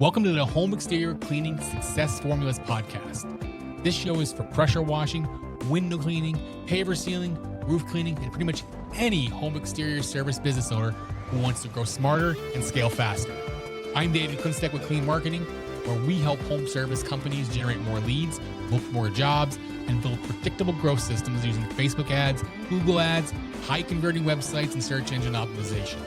Welcome to the Home Exterior Cleaning Success Formulas podcast. This show is for pressure washing, window cleaning, paver sealing, roof cleaning, and pretty much any home exterior service business owner who wants to grow smarter and scale faster. I'm David Kunstek with Clean Marketing, where we help home service companies generate more leads, book more jobs, and build predictable growth systems using Facebook ads, Google ads, high converting websites, and search engine optimization.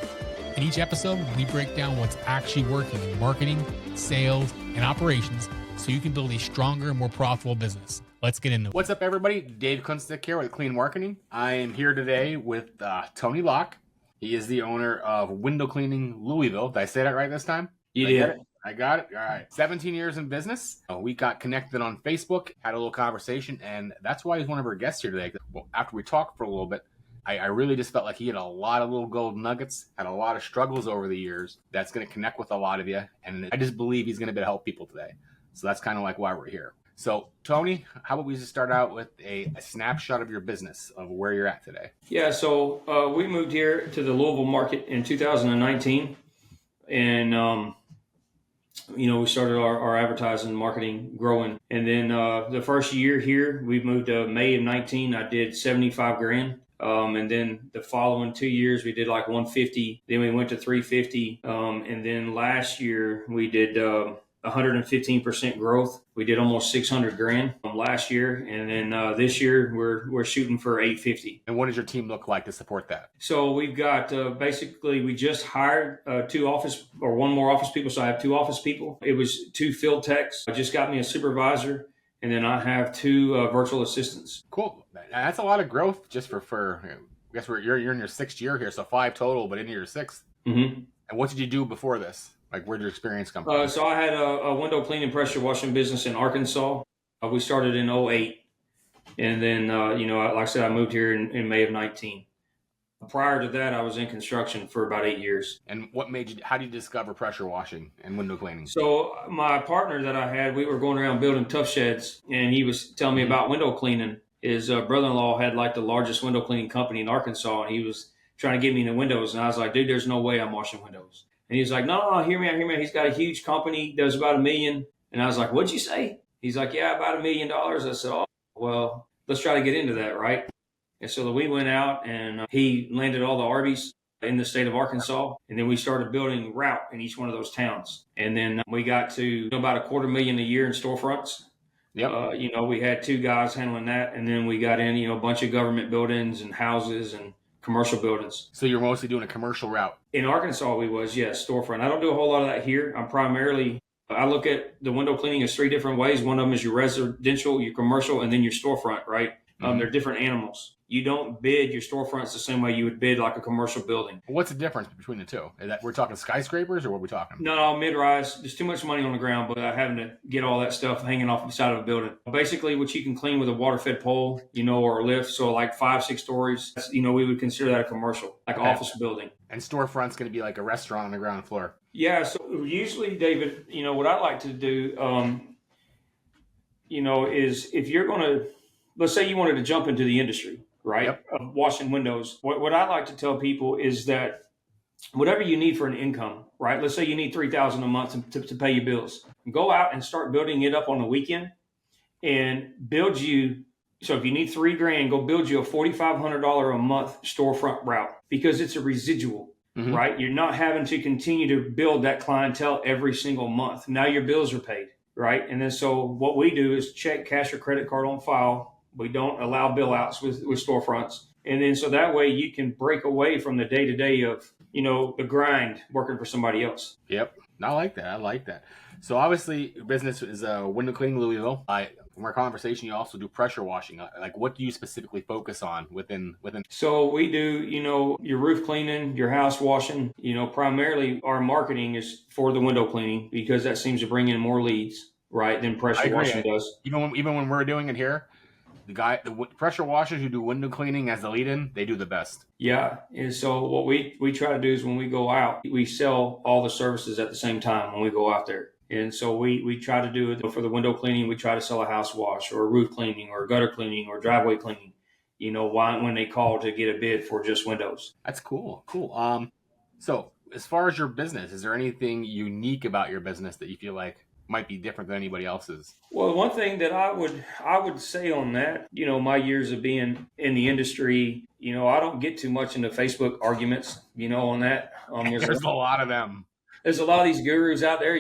In each episode, we break down what's actually working in marketing, sales, and operations so you can build a stronger and more profitable business. Let's get into it. What's up, everybody? Dave Kunstek here with Clean Marketing. I am here today with Tony Locke. He is the owner of Window Cleaning Louisville. Did I say that right this time? You did. I got it. All right. 17 years in business. We got connected on Facebook, had a little conversation, and that's why he's one of our guests here today. Well, after we talked for a little bit, I really just felt like he had a lot of little gold nuggets, had a lot of struggles over the years that's going to connect with a lot of you. And I just believe he's going to be able to help people today. So that's kind of like why we're here. So, Tony, how about we just start out with a snapshot of your business, of where you're at today? Yeah, so we moved here to the Louisville market in 2019. And, we started our advertising, marketing, growing. And then the first year here, we moved to May of 19. I did 75 grand. And then the following 2 years, we did like 150. Then we went to 350. And then last year, we did 115% growth. We did almost 600 grand last year. And then this year, we're shooting for 850. And what does your team look like to support that? So we've got basically, we just hired one more office people. So I have 2 office people. It was 2 field techs. I just got me a supervisor. And then I have 2 virtual assistants. Cool. That's a lot of growth just for I guess you're in your 6th year here, so 5 total, but into your 6th. Mm-hmm. And what did you do before this? Like, where'd your experience come from? So I had a window cleaning pressure washing business in Arkansas. We started in 2008. And then, like I said, I moved here in May of 19. Prior to that, I was in construction for about 8 years. And how did you discover pressure washing and window cleaning? So my partner that I had, we were going around building tough sheds, and he was telling me about window cleaning. His brother-in-law had like the largest window cleaning company in Arkansas, and he was trying to get me into windows. And I was like, dude, there's no way I'm washing windows. And he was like, no, hear me out. He's got a huge company, does about $1 million. And I was like, what'd you say? He's like, yeah, about $1 million. I said, oh, well, let's try to get into that, right? And so we went out, and he landed all the Arby's in the state of Arkansas. And then we started building route in each one of those towns. And then we got to about $250,000 a year in storefronts. Yep. We had 2 guys handling that. And then we got in, a bunch of government buildings and houses and commercial buildings. So you're mostly doing a commercial route? In Arkansas, we was, yes, storefront. I don't do a whole lot of that here. I look at the window cleaning as 3 different ways. One of them is your residential, your commercial, and then your storefront, right? Mm-hmm. They're different animals. You don't bid your storefronts the same way you would bid like a commercial building. What's the difference between the two? Is that we're talking skyscrapers, or what are we talking? No, mid-rise. There's too much money on the ground, but having to get all that stuff hanging off the side of a building. Basically, what you can clean with a water-fed pole, or a lift, so like 5-6 stories, we would consider that a commercial, like an office building. And storefront's going to be like a restaurant on the ground floor. Yeah, so usually, David, what I like to do, is if you're going to, let's say you wanted to jump into the industry, right? Yep. Of washing windows. What I like to tell people is that whatever you need for an income, right? Let's say you need $3,000 a month to pay your bills. Go out and start building it up on the weekend and build you. So if you need $3,000, go build you a $4,500 a month storefront route, because it's a residual, mm-hmm. right? You're not having to continue to build that clientele every single month. Now your bills are paid, right? And then so what we do is check cash or credit card on file. We don't allow bill outs with storefronts. And then so that way you can break away from the day-to-day of, the grind working for somebody else. Yep. I like that. So obviously your business is window cleaning Louisville. From our conversation, you also do pressure washing. Like, what do you specifically focus on within? So we do, your roof cleaning, your house washing. Primarily our marketing is for the window cleaning, because that seems to bring in more leads, right, than pressure washing does. Even when we're doing it here, the pressure washers who do window cleaning as the lead-in, they do the best. Yeah, and so what we try to do is when we go out, we sell all the services at the same time when we go out there. And so we try to do it for the window cleaning. We try to sell a house wash or a roof cleaning or gutter cleaning or driveway cleaning, when they call to get a bid for just windows. That's cool. So as far as your business, is there anything unique about your business that you feel like might be different than anybody else's? Well, one thing that I would say on that, my years of being in the industry, I don't get too much into Facebook arguments, on that. There's a lot of them. There's a lot of these gurus out there.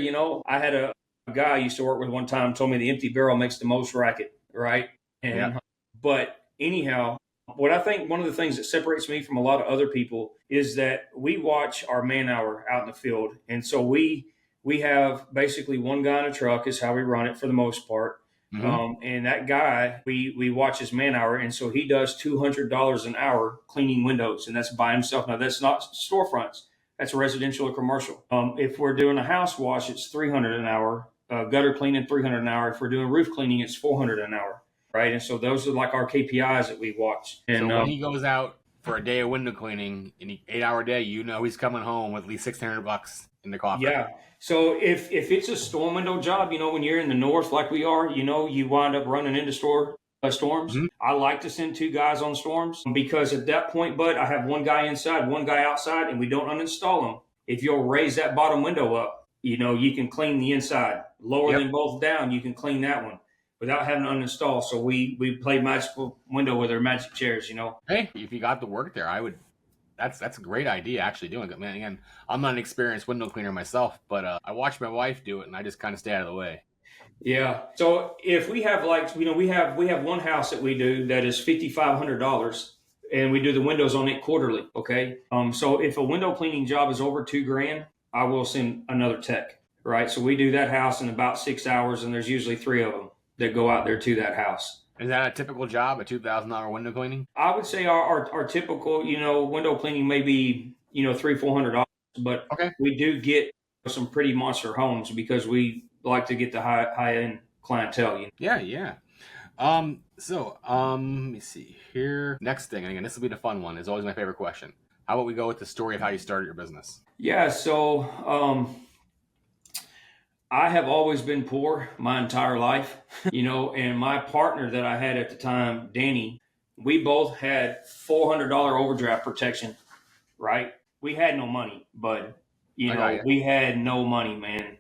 I had a guy I used to work with one time told me the empty barrel makes the most racket, right? And but anyhow, what I think one of the things that separates me from a lot of other people is that we watch our man hour out in the field, and so we have basically one guy in a truck is how we run it for the most part. And that guy, we watch his man hour, and so he does $200 an hour cleaning windows, and that's by himself. Now that's not storefronts; that's residential or commercial. If we're doing a house wash, it's $300 an hour. Gutter cleaning, $300 an hour. If we're doing roof cleaning, it's $400 an hour, right? And so those are like our KPIs that we watch. And so when he goes out for a day of window cleaning, an 8-hour day, he's coming home with at least $600 in the coffers. Yeah. So if it's a storm window job, when you're in the north like we are, you wind up running into storms. I like to send 2 guys on storms because at that point, Bud, I have one guy inside, one guy outside, and we don't uninstall them. If you'll raise that bottom window up, you can clean the inside. Lower them both down, you can clean that one without having to uninstall. So we play magical window with our magic chairs, Hey, if you got the work there, that's a great idea actually doing it. Man, again, I'm not an experienced window cleaner myself, but I watch my wife do it and I just kind of stay out of the way. Yeah. So if we have we have one house that we do that is $5,500 and we do the windows on it quarterly. Okay. So if a window cleaning job is over $2,000, I will send another tech. Right. So we do that house in about 6 hours, and there's usually 3 of them that go out there to that house. Is that a typical job, a $2,000 window cleaning? I would say our typical, window cleaning may be, $300-400, but we do get some pretty monster homes because we like to get the high end clientele. Yeah. Let me see here. Next thing, and again, this will be the fun one. It's always my favorite question. How about we go with the story of how you started your business? Yeah. So, I have always been poor my entire life, and my partner that I had at the time, Danny, we both had $400 overdraft protection, right? We had no money, but, we had no money, man.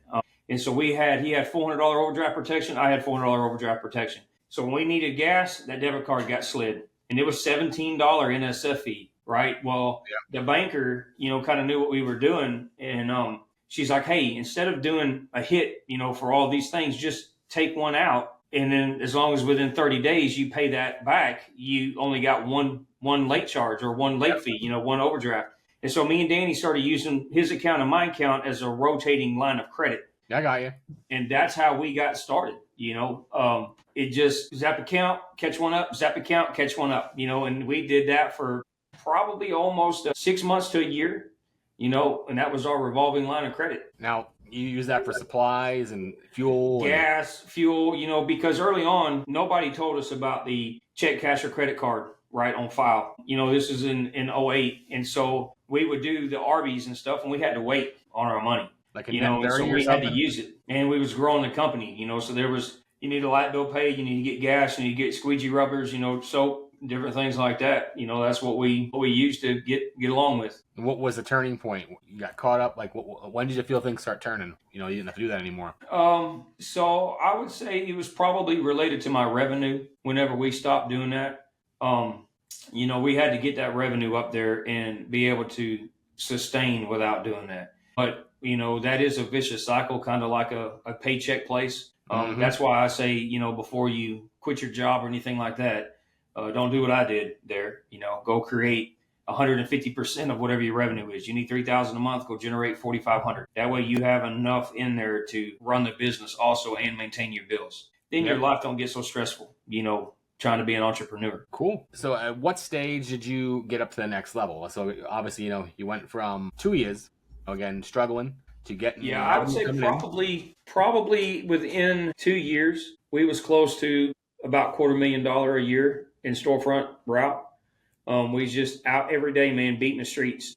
And so he had $400 overdraft protection. I had $400 overdraft protection. So when we needed gas, that debit card got slid, and it was $17 NSF fee, right? Well, the banker, kind of knew what we were doing, and, she's like, hey, instead of doing a hit, for all these things, just take one out. And then as long as within 30 days you pay that back, you only got one late charge or one late fee, one overdraft. And so me and Danny started using his account and my account as a rotating line of credit. I got you. And that's how we got started, It just zap account, catch one up, zap account, catch one up, and we did that for probably almost 6 months to a year. And that was our revolving line of credit. Now, you use that for supplies and fuel? Gas, fuel, because early on, nobody told us about the check, cash, or credit card, right, on file. This is in 2008. And so we would do the Arby's and stuff, and we had to wait on our money. Like so we had to use it. And we was growing the company, so there was, you need a light bill paid, you need to get gas, you need to get squeegee rubbers, soap, different things like that. That's what we used to get along with. What was the turning point? You got caught up? Like, when did you feel things start turning? You didn't have to do that anymore. So I would say it was probably related to my revenue. Whenever we stopped doing that, we had to get that revenue up there and be able to sustain without doing that. But that is a vicious cycle, kind of like a paycheck place. That's why I say, before you quit your job or anything like that, don't do what I did there. Go create 150% of whatever your revenue is. You need $3,000 a month. Go generate $4,500. That way you have enough in there to run the business also and maintain your bills. Then your life don't get so stressful. Trying to be an entrepreneur. Cool. So at what stage did you get up to the next level? So obviously, you went from 2 years, again, struggling to getting. Yeah, I would say probably within 2 years, we was close to about $250,000 a year in storefront route. We just out every day, man, beating the streets.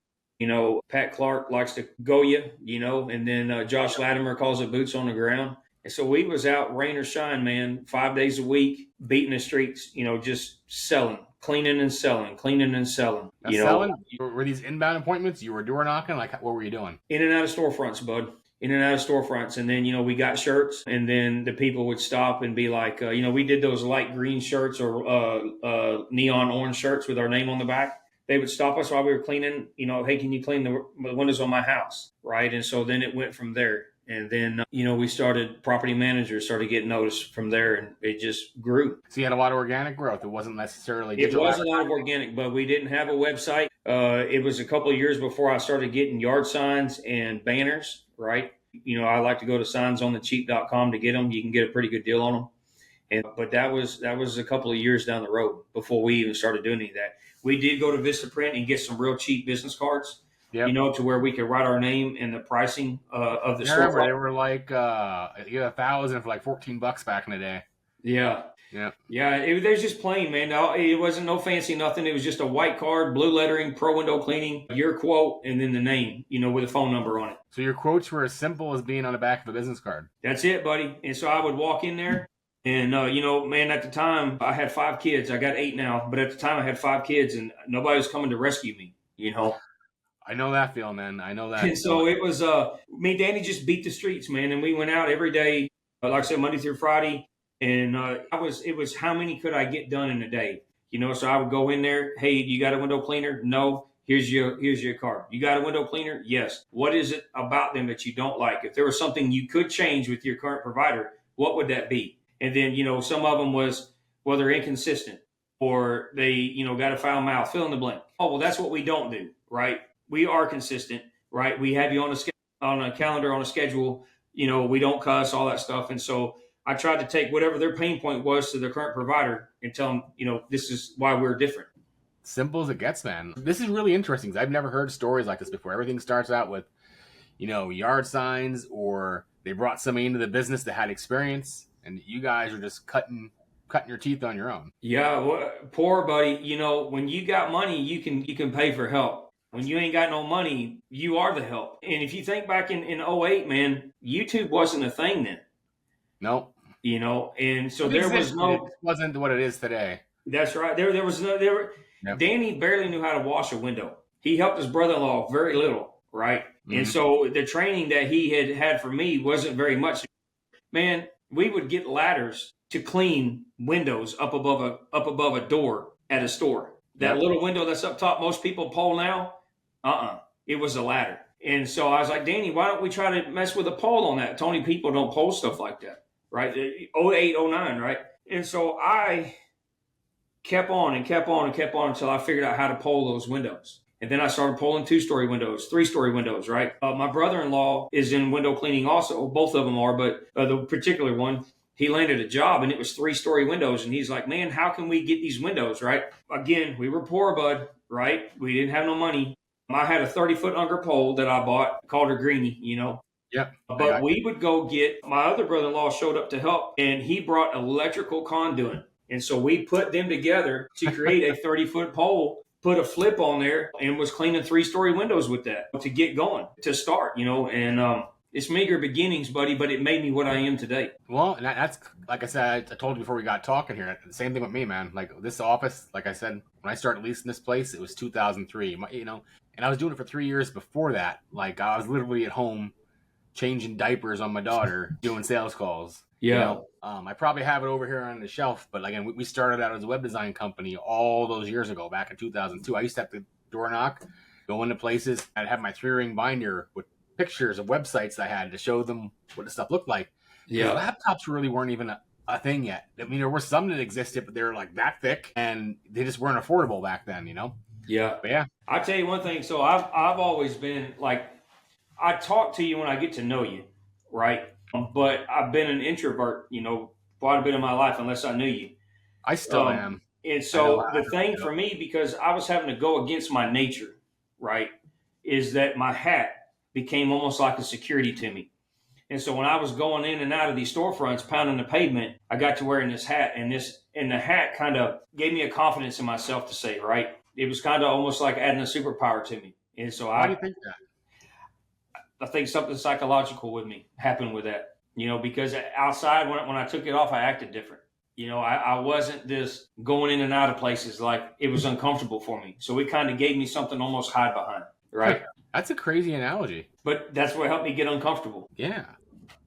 Pat Clark likes to go you, and then Josh Latimer calls it boots on the ground. And so we was out rain or shine, man, 5 days a week, beating the streets, just selling, cleaning and selling, cleaning and selling. Now, selling, were these inbound appointments? You were door knocking? Like, what were you doing? In and out of storefronts, bud. In and out of storefronts. And then, we got shirts, and then the people would stop and be like, we did those light green shirts or neon orange shirts with our name on the back. They would stop us while we were cleaning, hey, can you clean the windows on my house? Right. And so then it went from there. And then, we started, property managers started getting noticed from there, and it just grew. So you had a lot of organic growth. It wasn't necessarily digital. It was a lot of organic, but we didn't have a website. It was a couple of years before I started getting yard signs and banners, right? I like to go to signsonthecheap.com to get them. You can get a pretty good deal on them. But that was a couple of years down the road before we even started doing any of that. We did go to Vistaprint and get some real cheap business cards. Yep. To where we could write our name and the pricing of the store. I remember they were like, you had 1,000 for like $14 back in the day. Yeah. Yeah. Yeah. They was just plain, man. No, it wasn't no fancy nothing. It was just a white card, blue lettering, pro window cleaning, your quote, and then the name, with a phone number on it. So your quotes were as simple as being on the back of a business card. That's it, buddy. And so I would walk in there. And, man, at the time I had 5 kids. I got 8 now. But at the time I had 5 kids, and nobody was coming to rescue me, I know that feeling, man. I know that. And so it was, me and Danny just beat the streets, man. And we went out every day, like I said, Monday through Friday. And it was how many could I get done in a day? So I would go in there. Hey, you got a window cleaner? No. Here's your card. You got a window cleaner? Yes. What is it about them that you don't like? If there was something you could change with your current provider, what would that be? And then, some of them was, well, they're inconsistent, or they, got a foul mouth, fill in the blank. Oh, well, that's what we don't do, right? We are consistent, right? We have you on a calendar, on a schedule. We don't cuss, all that stuff. And so I tried to take whatever their pain point was to their current provider and tell them, this is why we're different. Simple as it gets, man. This is really interesting because I've never heard stories like this before. Everything starts out with, yard signs, or they brought somebody into the business that had experience, and you guys are just cutting your teeth on your own. Yeah, well, poor buddy. When you got money, you can pay for help. When you ain't got no money, you are the help. And if you think back in 2008, man, YouTube wasn't a thing then. Nope. And so there was no... It wasn't what it is today. That's right. There was no... Yep. Danny barely knew how to wash a window. He helped his brother-in-law very little, right? Mm-hmm. And so the training that he had for me wasn't very much. Man, we would get ladders to clean windows up above a door at a store. That little window that's up top, most people pole now. It was a ladder. And so I was like, Danny, why don't we try to mess with a pole on that? Tony, people don't pole stuff like that, right? 08, 09, right? And so I kept on until I figured out how to pole those windows. And then I started pulling 2-story windows, 3-story windows, right? My brother-in-law is in window cleaning also. Both of them are, but the particular one, he landed a job and it was 3-story windows. And he's like, man, how can we get these windows, right? Again, we were poor, bud, right? We didn't have no money. I had a 30-foot Unger pole that I bought, called her Greenie, Yep. But we would go get, my other brother-in-law showed up to help, and he brought electrical conduit. And so we put them together to create a 30-foot pole, put a flip on there, and was cleaning 3-story windows with that to get going, to start, and it's meager beginnings, buddy, but it made me what I am today. Well, and that's, like I said, I told you before we got talking here, the same thing with me, man. Like this office, like I said, when I started leasing this place, it was 2003, and I was doing it for 3 years before that. Like I was literally at home changing diapers on my daughter, doing sales calls. Yeah. I probably have it over here on the shelf, but again, we started out as a web design company all those years ago, back in 2002. I used to have to door knock, go into places. I'd have my 3-ring binder with pictures of websites I had to show them what the stuff looked like. Yeah. Laptops really weren't even a thing yet. I mean, there were some that existed, but they were like that thick and they just weren't affordable back then, Yeah. But yeah. I'll tell you one thing. So I've always been like, I talk to you when I get to know you, right? But I've been an introvert, quite a bit of my life, unless I knew you. I still am. And so the thing for me, because I was having to go against my nature, right, is that my hat became almost like a security to me. And so when I was going in and out of these storefronts, pounding the pavement, I got to wearing this hat, and the hat kind of gave me a confidence in myself to say, right? It was kind of almost like adding a superpower to me. And so Why do you think that? I think something psychological with me happened with that. because outside when I took it off, I acted different. I wasn't this going in and out of places like it was uncomfortable for me. So it kind of gave me something to almost hide behind, right? That's a crazy analogy. But that's what helped me get uncomfortable. Yeah.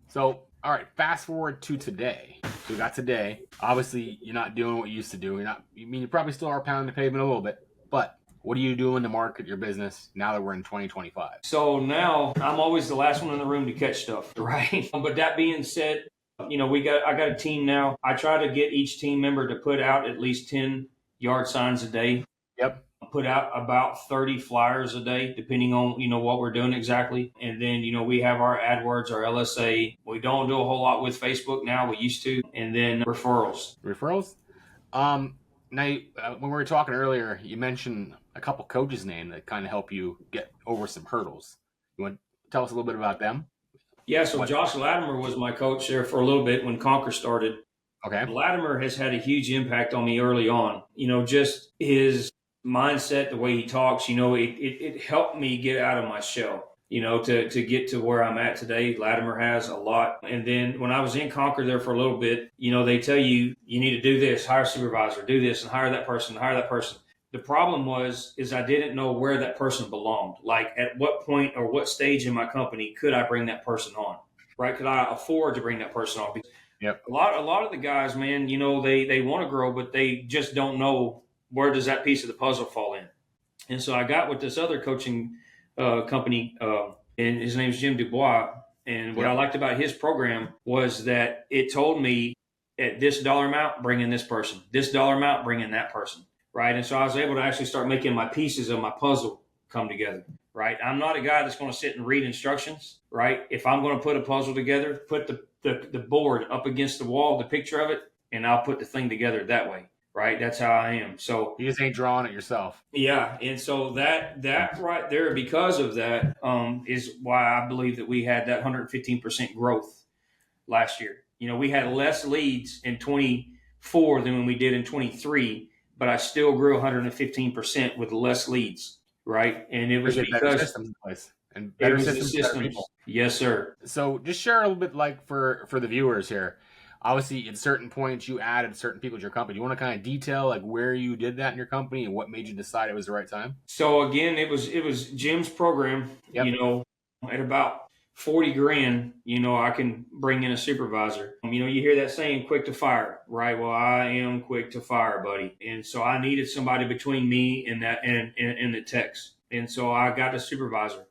So, all right, fast forward to today. So we got today. Obviously, you're not doing what you used to do. You probably still are pounding the pavement a little bit, but what are you doing to market your business now that we're in 2025? So now I'm always the last one in the room to catch stuff, right? But that being said, I got a team now. I try to get each team member to put out at least 10 yard signs a day. Yep. Put out about 30 flyers a day, depending on, what we're doing exactly. And then, we have our AdWords, our LSA. We don't do a whole lot with Facebook now. We used to. And then referrals. Now, when we were talking earlier, you mentioned a couple coaches' names that kind of help you get over some hurdles. You want to tell us a little bit about them? Yeah, so Josh Latimer was my coach there for a little bit when Conquer started. Okay. Latimer has had a huge impact on me early on. Just his mindset, the way he talks, it helped me get out of my shell, to get to where I'm at today. Latimer has a lot. And then when I was in Conquer there for a little bit, they tell you need to do this, hire a supervisor, do this, and hire that person. The problem is I didn't know where that person belonged. Like at what point or what stage in my company could I bring that person on, right? Could I afford to bring that person on? Yep. A lot of the guys, man, they want to grow, but they just don't know where does that piece of the puzzle fall in. And so I got with this other coaching company, and his name's Jim Dubois. And what I liked about his program was that it told me at this dollar amount, bring in this person, this dollar amount, bring in that person. Right. And so I was able to actually start making my pieces of my puzzle come together. Right. I'm not a guy that's going to sit and read instructions. Right. If I'm going to put a puzzle together, put the board up against the wall, the picture of it, and I'll put the thing together that way. Right. That's how I am. So you just ain't drawing it yourself. Yeah. And so that right there, because of that, is why I believe that we had that 115% growth last year. We had less leads in 24 than when we did in 23. But I still grew 115% with less leads, right? And it was because better systems in place and better systems. Better people. Yes, sir. So just share a little bit, like for the viewers here. Obviously, at certain points, you added certain people to your company. Do you want to kind of detail like where you did that in your company and what made you decide it was the right time? So again, it was Jim's program. Yep. At about $40,000, I can bring in a supervisor. You hear that saying, quick to fire, right? Well, I am quick to fire, buddy. And so I needed somebody between me and that and the techs. And so I got a supervisor.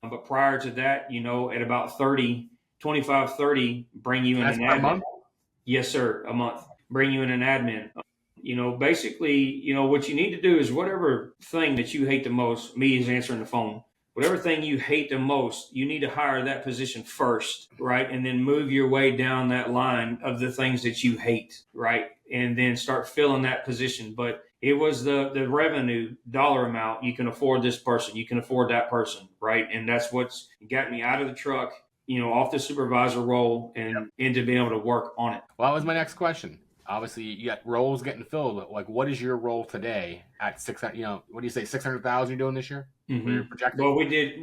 But prior to that, at about 25, 30, bring you in an admin. Month? Yes, sir. A month. Bring you in an admin. Basically, what you need to do is whatever thing that you hate the most, me is answering the phone. Whatever thing you hate the most, you need to hire that position first, right? And then move your way down that line of the things that you hate, right? And then start filling that position. But it was the revenue dollar amount. You can afford this person. You can afford that person, right? And that's what's got me out of the truck, off the supervisor role and into being able to work on it. Well, that was my next question. Obviously, you got roles getting filled. Like, what is your role today at 600? What do you say, 600,000 you're doing this year? Mm-hmm. You're projecting? Well, we did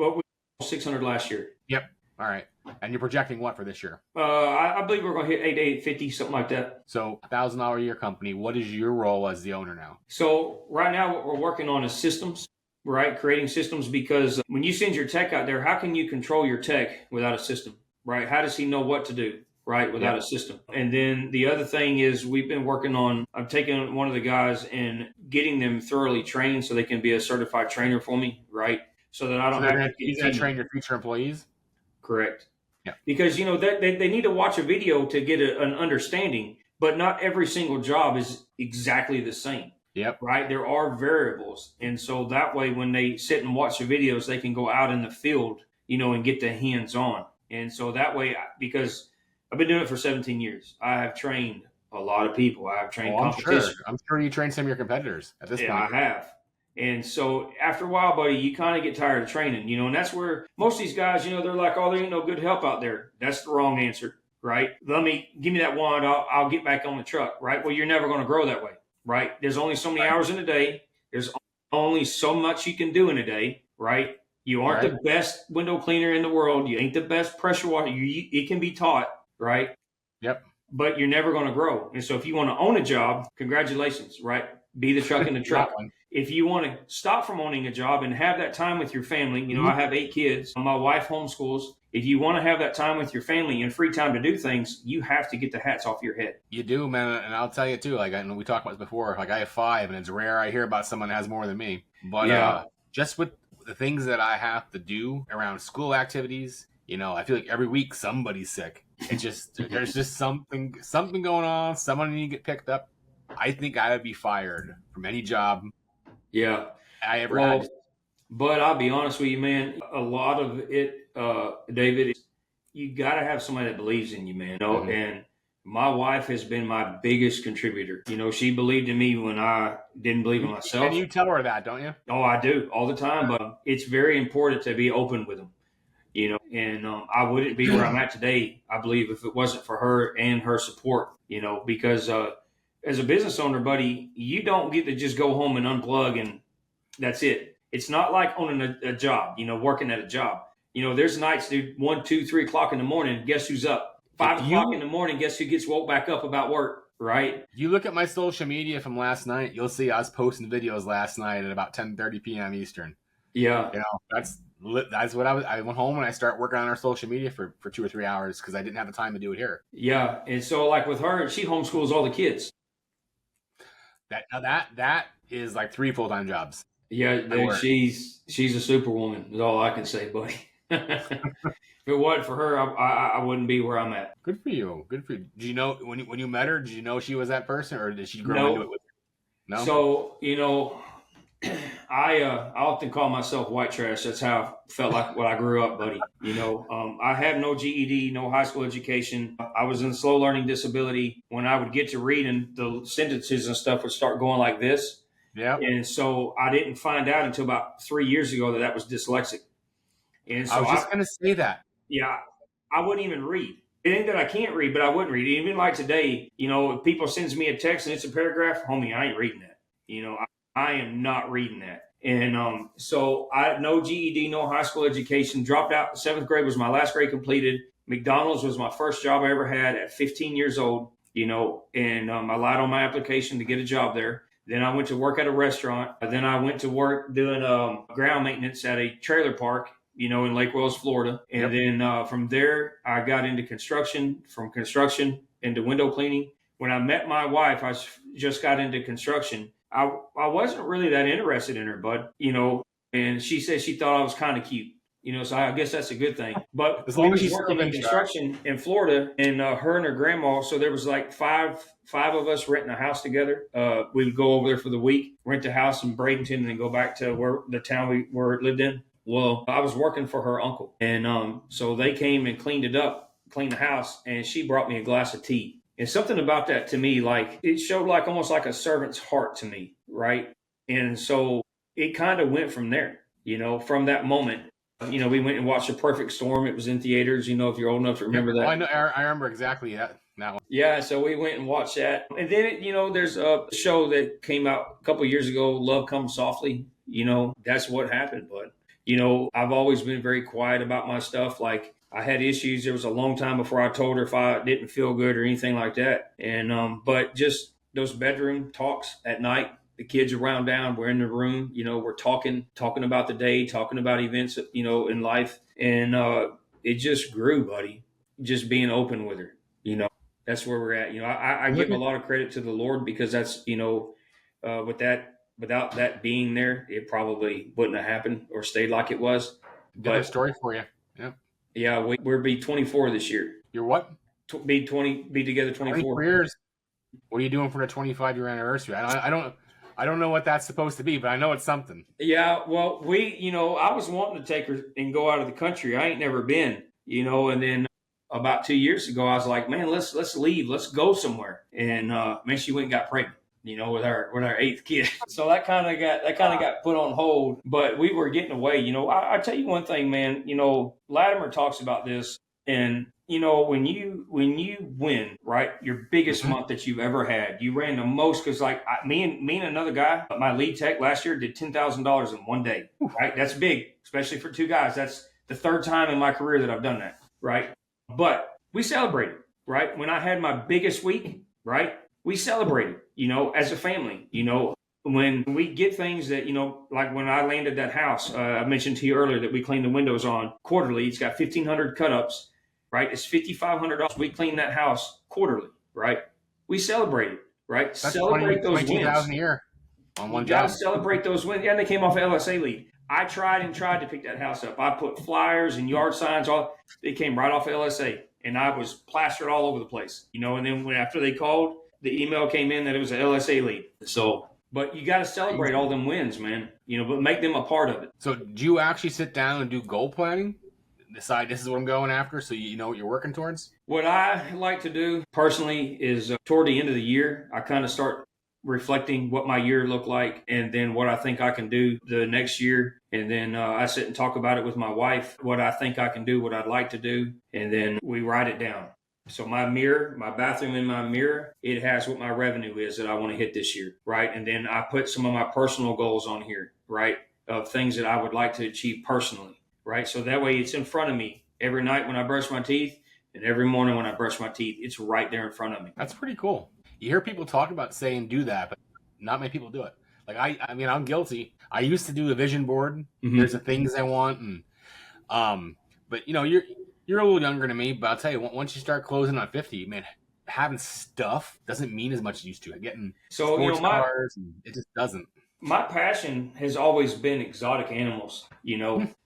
600 last year. Yep. All right. And you're projecting what for this year? I believe we're going to hit 850, something like that. So $1,000 a year company. What is your role as the owner now? So right now, what we're working on is systems, right? Creating systems, because when you send your tech out there, how can you control your tech without a system, right? How does he know what to do? Right, without a system. And then the other thing is we've been working on, I'm taking one of the guys and getting them thoroughly trained so they can be a certified trainer for me, right? So that I don't have to train your future employees? Correct. Yeah. Because, they need to watch a video to get an understanding, but not every single job is exactly the same. Yep. Right? There are variables. And so that way, when they sit and watch the videos, they can go out in the field, and get their hands on. And so that way, because I've been doing it for 17 years. I have trained a lot of people. I have trained competition. I'm sure you trained some of your competitors at this point. Yeah, I have. And so after a while, buddy, you kind of get tired of training, and that's where most of these guys, they're like, oh, there ain't no good help out there. That's the wrong answer, right? Give me that wand. I'll get back on the truck, right? Well, you're never going to grow that way, right? There's only so many hours in a day. There's only so much you can do in a day, right? You aren't the best window cleaner in the world. You ain't the best pressure washer. It can be taught. right? Yep. But you're never going to grow. And so if you want to own a job, congratulations, right? Be the truck in the truck. If you want to stop from owning a job and have that time with your family, you know, I have 8 kids. My wife homeschools. If you want to have that time with your family and free time to do things, you have to get the hats off your head. You do, man. And I'll tell you too, like, I know we talked about this before, like I have 5 and it's rare I hear about someone that has more than me. But just with the things that I have to do around school activities, you know, I feel like every week somebody's sick. It's just, there's just something going on. Someone need to get picked up. I think I would be fired from any job. Yeah. I ever had. But I'll be honest with you, man. A lot of it, David, you got to have somebody that believes in you, man. You know? And my wife has been my biggest contributor. You know, she believed in me when I didn't believe in myself. And you tell her that, don't you? Oh, I do all the time. But it's very important to be open with them. You know, and I wouldn't be where I'm at today, I believe, if it wasn't for her and her support. You know, because as a business owner, buddy, you don't get to just go home and unplug and that's it. It's not like owning a job, you know, working at a job. You know, there's nights, dude, 1, 2, 3 o'clock in the morning, guess who's up? 5 o'clock in the morning, guess who gets woke back up about work, right? You look at my social media from last night, you'll see I was posting videos last night at about 10:30 p.m. Eastern. Yeah. You know, that's what I went home and I start working on our social media for 2 or 3 hours because I didn't have the time to do it here. Yeah. And so like with her, she homeschools all the kids. That is like 3 full-time jobs. Yeah, dude, she's a superwoman is all I can say, buddy. If it wasn't for her, I wouldn't be where I'm at. Good for you. Good for you. Did you know when you met her, did you know she was that person or did she grow into it with you? No? So, you know, I often call myself white trash. That's how I felt like when I grew up, buddy. You know, I have no GED, no high school education. I was in slow learning disability. When I would get to read and the sentences and stuff would start going like this. Yeah. And so I didn't find out until about 3 years ago that was dyslexic. And so I was just going to say that. Yeah, I wouldn't even read. It ain't that I can't read, but I wouldn't read. Even like today, you know, if people sends me a text and it's a paragraph, homie, I ain't reading that. You know, I am not reading that. And so I had no GED, no high school education, dropped out. 7th grade was my last grade completed. McDonald's was my first job I ever had at 15 years old, you know, and I lied on my application to get a job there. Then I went to work at a restaurant. Then I went to work doing ground maintenance at a trailer park, you know, in Lake Wales, Florida. And then from there, I got into construction, from construction into window cleaning. When I met my wife, I just got into construction. I wasn't really that interested in her, bud, you know, and she said she thought I was kind of cute. You know, so I guess that's a good thing. But as long as she's working in construction in Florida, and her and her grandma, so there was like five of us renting a house together. We would go over there for the week, rent a house in Bradenton, and then go back to where the town we lived in. Well, I was working for her uncle, and so they came and cleaned the house, and she brought me a glass of tea. And something about that to me, like it showed like almost like a servant's heart to me, right? And so it kind of went from there, you know, from that moment. You know, we went and watched A Perfect Storm. It was in theaters, you know, if you're old enough to remember that. Oh, I know. I remember exactly that one. Yeah, so we went and watched that. And then, you know, there's a show that came out a couple of years ago, Love Comes Softly. You know, that's what happened. But, you know, I've always been very quiet about my stuff. Like, I had issues. There was a long time before I told her if I didn't feel good or anything like that. And, but just those bedroom talks at night. The kids are wound down. We're in the room, you know, we're talking about the day, talking about events, you know, in life. And it just grew, buddy, just being open with her, you know, that's where we're at. You know, I give a lot of credit to the Lord because that's, you know, without that being there, it probably wouldn't have happened or stayed like it was. Good story for you. Yeah. Yeah. We'll be 24 this year. You're what? Be together 24 years. What are you doing for the 25-year anniversary? I don't know what that's supposed to be, but I know it's something. Yeah, well, you know, I was wanting to take her and go out of the country. I ain't never been, you know, and then about 2 years ago, I was like, man, let's leave. Let's go somewhere. And man, she went and got pregnant, you know, with our 8th kid. So that kind of got put on hold, but we were getting away. You know, I tell you one thing, man, you know, Latimer talks about this, and you know, when you win, right, your biggest month that you've ever had, you ran the most because like me and another guy, my lead tech last year did $10,000 in one day, right? That's big, especially for 2 guys. That's the 3rd time in my career that I've done that, right? But we celebrated. right? When I had my biggest week, right? We celebrated, as a family, when we get things that, like when I landed that house, I mentioned to you earlier that we clean the windows on quarterly. It's got 1,500 cut-ups, right? It's $5,500. We clean that house quarterly, right? We celebrated, right? That's Celebrate those 22,000 wins. a year on one You got to job. celebrate those wins. Yeah, and they came off LSA lead. I tried to pick that house up. I put flyers and yard signs. They came right off LSA, and I was plastered all over the place. And then after they called, the email came in that it was an LSA lead. So, but you got to celebrate all them wins, man. But make them a part of it. So, do you actually sit down and do goal planning? Decide this is what I'm going after, so you know what you're working towards? What I like to do personally is toward the end of the year, I kind of start reflecting what my year looked like and then what I think I can do the next year. And then I sit and talk about it with my wife, what I think I can do, what I'd like to do. And then we write it down. So my bathroom in my mirror, it has what my revenue is that I want to hit this year, right? And then I put some of my personal goals on here, right, of things that I would like to achieve personally, right? So that way it's in front of me every night when I brush my teeth and every morning when I brush my teeth. It's right there in front of me. That's pretty cool. You hear people talk about saying do that, but not many people do it. Like I mean, I'm guilty. I used to do a vision board. Mm-hmm. There's the things I want, and but you're a little younger than me. But I'll tell you, once you start closing on 50, man, having stuff doesn't mean as much as it used to. Getting sports cars, it just doesn't. My passion has always been exotic animals.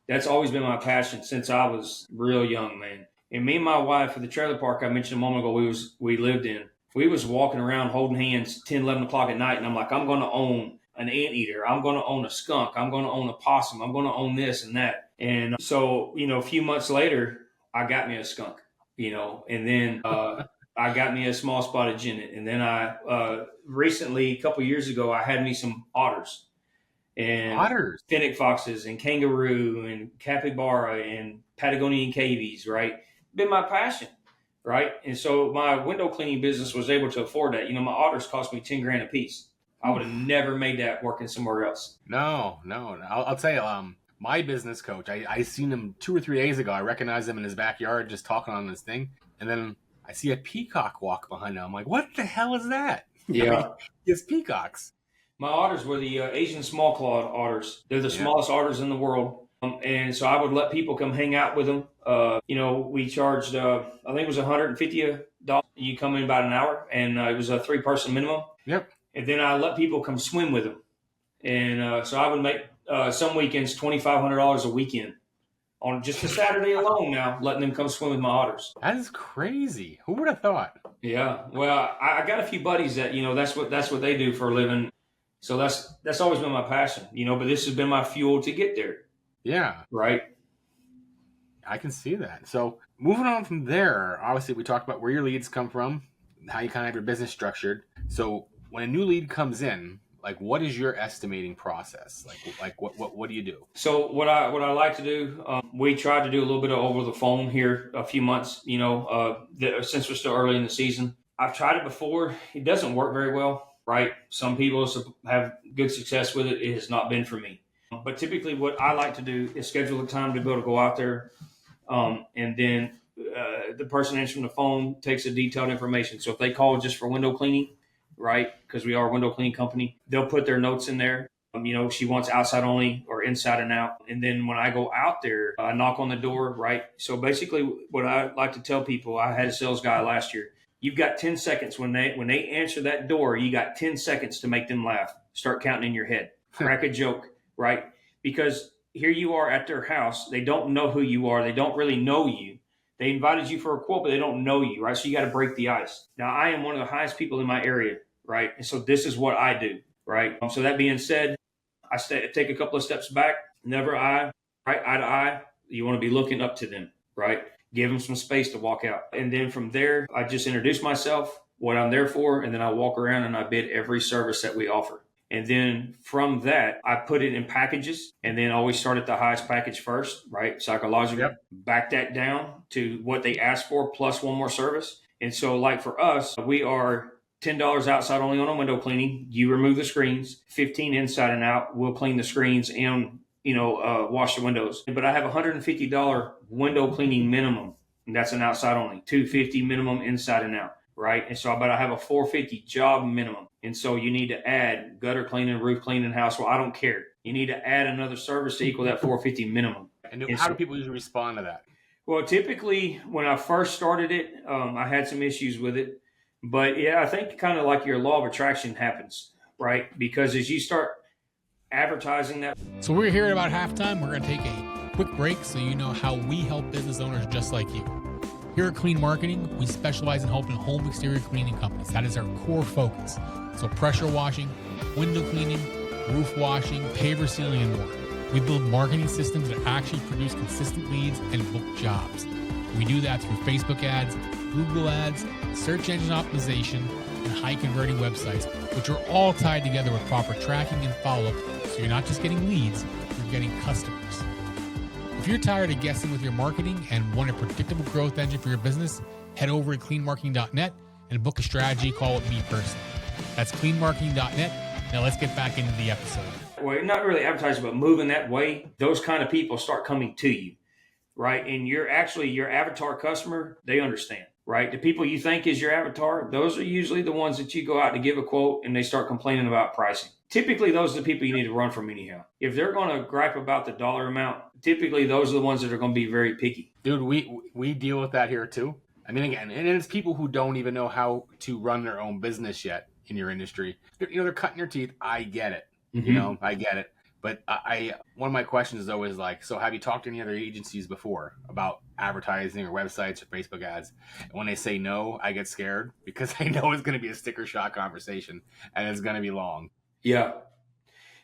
That's always been my passion since I was real young, man. And me and my wife, at the trailer park I mentioned a moment ago, we lived in. We was walking around holding hands 10, 11 o'clock at night, and I'm like, I'm going to own an anteater. I'm going to own a skunk. I'm going to own a possum. I'm going to own this and that. And so, a few months later, I got me a skunk, and then I got me a small spotted genet. And then I recently, a couple years ago, I had me some otters. And fennec foxes and kangaroo and capybara and Patagonian cavies, right? Been my passion. Right. And so my window cleaning business was able to afford that. My otters cost me $10,000 a piece. I would have never made that working somewhere else. No. I'll tell you, my business coach, I seen him 2 or 3 days ago. I recognized him in his backyard just talking on this thing. And then I see a peacock walk behind him. I'm like, what the hell is that? Yeah. It's peacocks. My otters were the Asian small clawed otters. They're the smallest otters in the world. And so I would let people come hang out with them. We charged, I think it was $150. You come in about an hour, and it was a 3-person minimum. Yep. And then I let people come swim with them. And so I would make some weekends $2,500 a weekend on just a Saturday alone now, letting them come swim with my otters. That is crazy. Who would have thought? Yeah. Well, I got a few buddies that, that's what they do for a living. So that's always been my passion, but this has been my fuel to get there. Yeah. Right. I can see that. So moving on from there, obviously we talked about where your leads come from, how you kind of have your business structured. So when a new lead comes in, like what is your estimating process? Like what do you do? So what I like to do, we tried to do a little bit of over the phone here a few months, since we're still early in the season. I've tried it before. It doesn't work very well, right? Some people have good success with it. It has not been for me. But typically what I like to do is schedule a time to be able to go out there, and then the person answering the phone takes the detailed information. So if they call just for window cleaning, right, because we are a window cleaning company, they'll put their notes in there. She wants outside only or inside and out. And then when I go out there, I knock on the door, right? So basically what I like to tell people, I had a sales guy last year. You've got 10 seconds when they answer that door. You got 10 seconds to make them laugh. Start counting in your head. Crack a joke. Right? Because here you are at their house. They don't know who you are. They don't really know you. They invited you for a quote, but they don't know you, right? So you got to break the ice. Now, I am one of the highest people in my area, right? And so this is what I do, right? So that being said, I take a couple of steps back, never eye to eye. You want to be looking up to them, right? Give them some space to walk out. And then from there, I just introduce myself, what I'm there for, and then I walk around and I bid every service that we offer. And then from that, I put it in packages and then always start at the highest package first, right? Psychological. Yep. Back that down to what they asked for plus one more service. And so like for us, we are $10 outside only on a window cleaning. You remove the screens, $15 inside and out. We'll clean the screens and, wash the windows. But I have $150 window cleaning minimum, And that's an outside only, $250 minimum inside and out, right? And so, but I have a $450 job minimum. And so you need to add gutter cleaning, roof cleaning, house. Well, I don't care. You need to add another service to equal that $450 minimum. And how do people usually respond to that? Well, typically when I first started it, I had some issues with it. But yeah, I think kind of like your law of attraction happens, right? Because as you start advertising that. So we're here at about halftime. We're going to take a quick break so you know how we help business owners just like you. Here at Clean Marketing, we specialize in helping home exterior cleaning companies. That is our core focus. So pressure washing, window cleaning, roof washing, paver sealing, and more. We build marketing systems that actually produce consistent leads and book jobs. We do that through Facebook ads, Google ads, search engine optimization, and high converting websites, which are all tied together with proper tracking and follow-up, so you're not just getting leads, you're getting customers. If you're tired of guessing with your marketing and want a predictable growth engine for your business, head over to cleanmarketing.net and book a strategy call with me personally. That's cleanmarketing.net. Now let's get back into the episode. Well, you're not really advertising, but moving that way, those kind of people start coming to you, right? And you're actually your avatar customer, they understand, right? The people you think is your avatar, those are usually the ones that you go out to give a quote and they start complaining about pricing. Typically, those are the people you need to run from anyhow. If they're going to gripe about the dollar amount, typically those are the ones that are going to be very picky. Dude, we deal with that here too. I mean, again, and it's people who don't even know how to run their own business yet in your industry. They're cutting your teeth. I get it. Mm-hmm. I get it. But one of my questions though is like, so have you talked to any other agencies before about advertising or websites or Facebook ads? And when they say no, I get scared because I know it's going to be a sticker shock conversation and it's going to be long. Yeah.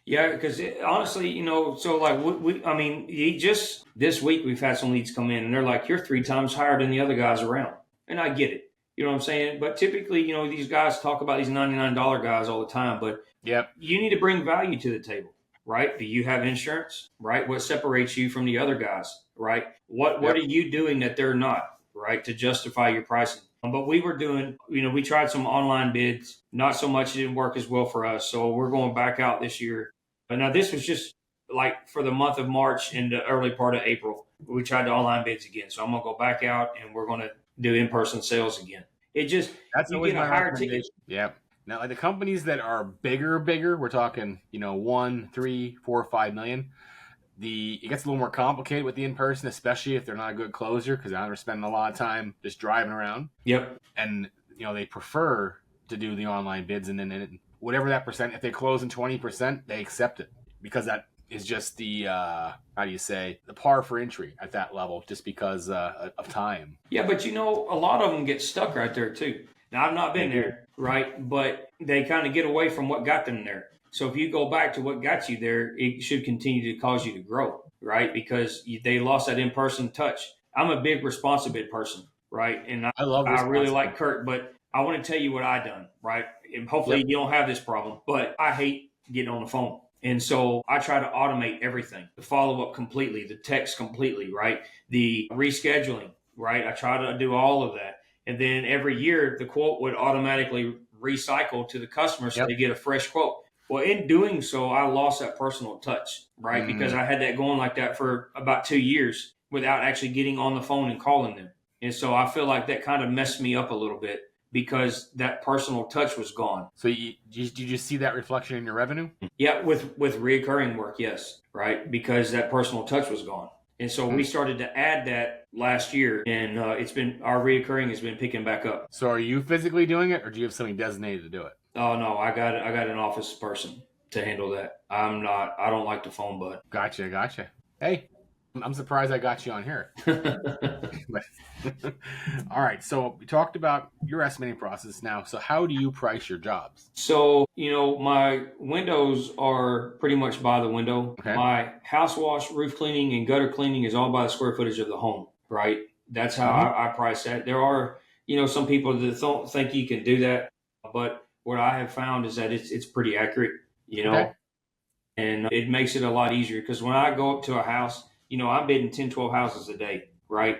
Yeah, because honestly, so like just this week we've had some leads come in and they're like, you're 3 times higher than the other guys around. And I get it. You know what I'm saying? But typically, these guys talk about these $99 guys all the time, but yep, you need to bring value to the table, right? Do you have insurance, right? What separates you from the other guys, right? What are you doing that they're not, right? To justify your pricing. But we were doing, we tried some online bids, not so much, it didn't work as well for us. So we're going back out this year. But now this was just like for the month of March and the early part of April, we tried the online bids again. So I'm going to go back out and we're going to do in-person sales again. That's always my higher recommendation. ticket. Yeah. Now, like the companies that are bigger, we're talking, 1, 3, 4, 5 million. It gets a little more complicated with the in-person, especially if they're not a good closer, because they're spending a lot of time just driving around. Yep. And, they prefer to do the online bids, and then whatever that percent, if they close in 20%, they accept it, because that is just the, the par for entry at that level, just because of time. Yeah, but a lot of them get stuck right there too. Now, I've not been there, right? But they kind of get away from what got them there. So if you go back to what got you there, it should continue to cause you to grow, right? Because they lost that in-person touch. I'm a big responsive bid person, right? And I really like Kurt, but I want to tell you what I done, right? And hopefully you don't have this problem, but I hate getting on the phone. And so I try to automate everything, the follow-up completely, the text completely, right? The rescheduling, right? I try to do all of that. And then every year the quote would automatically recycle to the customer so they get a fresh quote. Well, in doing so, I lost that personal touch, right? Mm-hmm. Because I had that going like that for about 2 years without actually getting on the phone and calling them. And so I feel like that kind of messed me up a little bit because that personal touch was gone. So did you see that reflection in your revenue? Yeah, with reoccurring work, yes, right? Because that personal touch was gone. And so we started to add that last year, and our reoccurring has been picking back up. So are you physically doing it, or do you have something designated to do it? Oh no, I got an office person to handle that. I don't like the phone bud. Gotcha. Hey, I'm surprised I got you on here. But, all right, so we talked about your estimating process now. So how do you price your jobs? So, my windows are pretty much by the window. Okay. My house wash, roof cleaning, and gutter cleaning is all by the square footage of the home, right? That's how I price that. There are, some people that don't think you can do that, but what I have found is that it's pretty accurate, okay. And it makes it a lot easier because when I go up to a house, I'm bidding 10, 12 houses a day, right?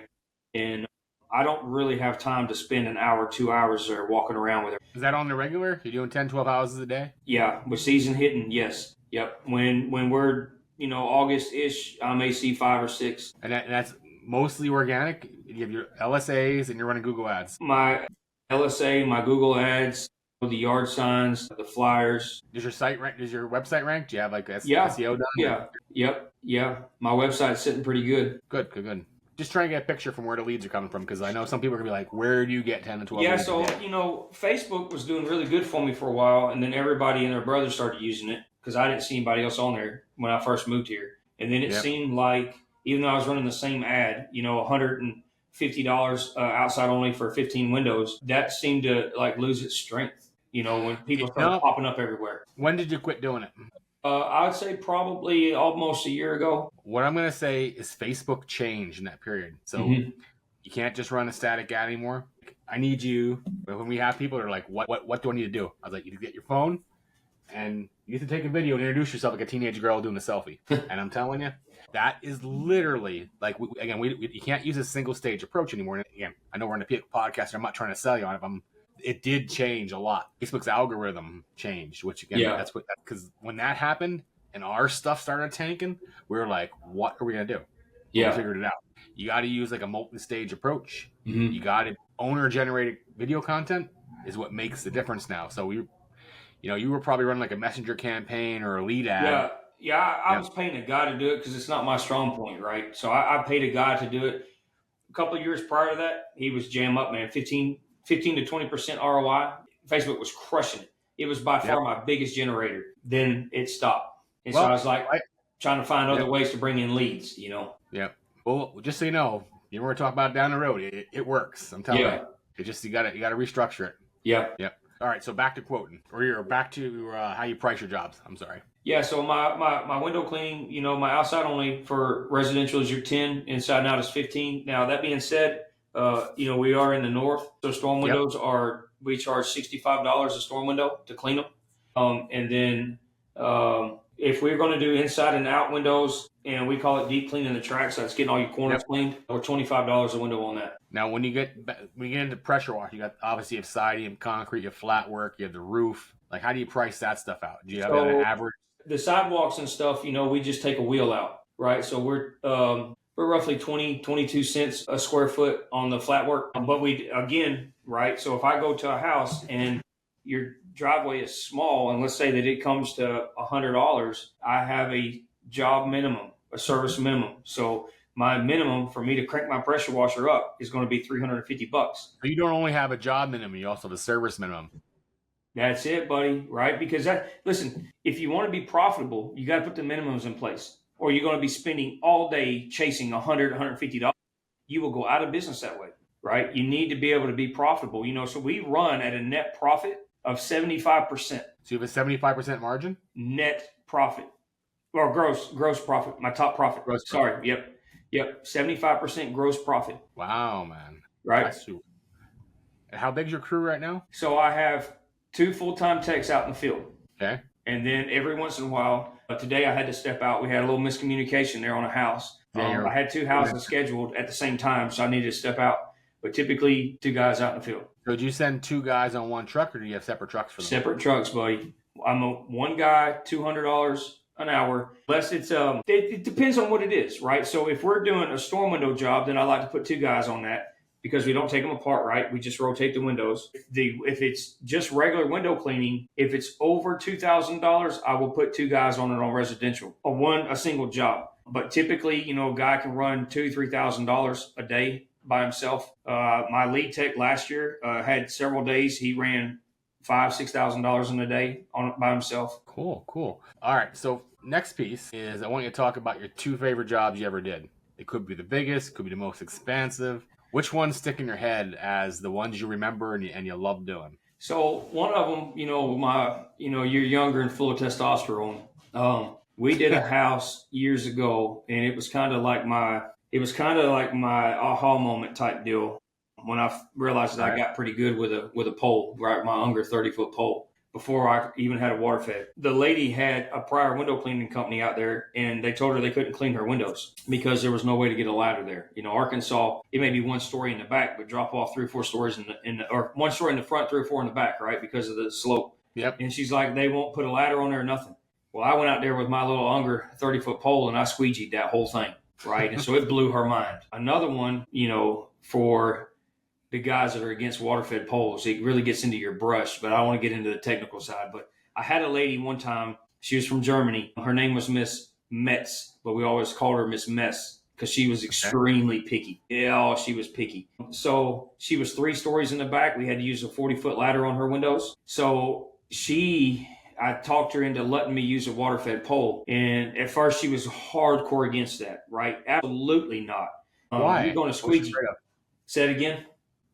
And I don't really have time to spend an hour, 2 hours there walking around with her. Is that on the regular? You're doing 10, 12 houses a day? Yeah. With season hitting, yes. Yep. When we're, August-ish, I may see 5 or 6. And that's mostly organic? You have your LSAs and you're running Google ads. My LSA, my Google ads, the yard signs, the flyers. Does your site rank? Does your website rank? Do you have like Yeah. SEO done? Yeah. Yep. Yeah. My website's sitting pretty good. Good. Just trying to get a picture from where the leads are coming from, because I know some people are gonna be like, where do you get 10 to 12 Yeah, leads so, a day? Facebook was doing really good for me for a while, and then everybody and their brother started using it because I didn't see anybody else on there when I first moved here. And then it seemed like, even though I was running the same ad, $150 outside only for 15 windows, that seemed to like lose its strength, when people started popping up everywhere. When did you quit doing it? I would say probably almost a year ago. What I'm going to say is Facebook changed in that period. So you can't just run a static ad anymore. I need you. When we have people that are like, what do I need to do? I was like, you get your phone and you have to take a video and introduce yourself like a teenage girl doing a selfie. And I'm telling you, that is literally like, you can't use a single stage approach anymore. And again, I know we're in a podcast and I'm not trying to sell you on it. It did change a lot. Facebook's algorithm changed, which again, that's because when that happened and our stuff started tanking, we were like, what are we going to do? We figured it out. You got to use like a multi-stage approach. You got to owner-generated video content is what makes the difference now. So you were probably running like a messenger campaign or a lead ad. Yeah. I was paying a guy to do it because it's not my strong point, right? So I paid a guy to do it. A couple of years prior to that, he was jam up, man. 15 to 20% ROI. Facebook was crushing it. It was by far my biggest generator. Then it stopped. And so I was like trying to find other ways to bring in leads, Yeah. Well, just so you know, you were talking about down the road. It works. I'm telling you. It just you got to restructure it. Yeah. All right. So back to quoting, or you're back to how you price your jobs. I'm sorry. Yeah. So my window cleaning, my outside only for residential is your 10, inside and out is 15. Now that being said, we are in the north, so storm windows we charge $65 a storm window to clean them. And then if we're going to do inside and out windows, and we call it deep cleaning the track, so it's getting all your corners cleaned, or $25 a window on that. Now, when you get into pressure wash, you have siding, you have concrete, you have flat work, you have the roof. Like, how do you price that stuff out? Do you have an average? The sidewalks and stuff, we just take a wheel out, right? So we're roughly 22 cents a square foot on the flat work. But right? So if I go to a house and your driveway is small, and let's say that it comes to $100, I have a job minimum, a service minimum. So my minimum for me to crank my pressure washer up is going to be $350. So you don't only have a job minimum, you also have a service minimum. That's it, buddy, right? Because listen, if you want to be profitable, you got to put the minimums in place, or you're going to be spending all day chasing $100, $150. You will go out of business that way, right? You need to be able to be profitable, so we run at a net profit of 75%. So you have a 75% margin? Net profit. Or gross profit, my top profit. Sorry, yep. 75% gross profit. Wow, man. Right. That's super. And how big's your crew right now? So I have 2 full-time techs out in the field. Okay. And then every once in a while, today I had to step out. We had a little miscommunication there on a house. I had 2 houses scheduled at the same time, so I needed to step out. But typically 2 guys out in the field. So did you send 2 guys on one truck, or do you have separate trucks for them? Separate trucks, buddy. I'm one guy, $200 an hour. Less it depends on what it is, right? So if we're doing a storm window job, then I like to put 2 guys on that because we don't take them apart, right? We just rotate the windows. If it's just regular window cleaning, if it's over $2,000, I will put 2 guys on it on residential, a single job. But typically, a guy can run $2,000-$3,000 a day by himself. My lead tech last year had several days he ran $5,000-$6,000 in a day by himself. Cool. All right, so next piece is I want you to talk about your 2 favorite jobs you ever did. It could be the biggest, could be the most expansive. Which ones stick in your head as the ones you remember and you love doing? So one of them, you're younger and full of testosterone. We did a house years ago, and it was kind of like my aha moment type deal when I realized that I got pretty good with a pole, right? My Unger 30-foot pole, before I even had a water fed. The lady had a prior window cleaning company out there, and they told her they couldn't clean her windows because there was no way to get a ladder there. Arkansas, it may be 1 story in the back, but drop off 3 or 4 stories or 1 story in the front, 3 or 4 in the back, right? Because of the slope. Yep. And she's like, they won't put a ladder on there or nothing. Well, I went out there with my little Unger 30-foot pole, and I squeegeed that whole thing. right? And so it blew her mind. Another one, for the guys that are against water-fed poles, it really gets into your brush, but I don't want to get into the technical side. But I had a lady one time, she was from Germany. Her name was Miss Metz, but we always called her Miss Mess because she was extremely picky. Yeah, she was picky. So she was 3 stories in the back. We had to use a 40-foot ladder on her windows. So I talked her into letting me use a water-fed pole. And at first she was hardcore against that, right? Absolutely not. Why? You're going to squeegee. Say it again.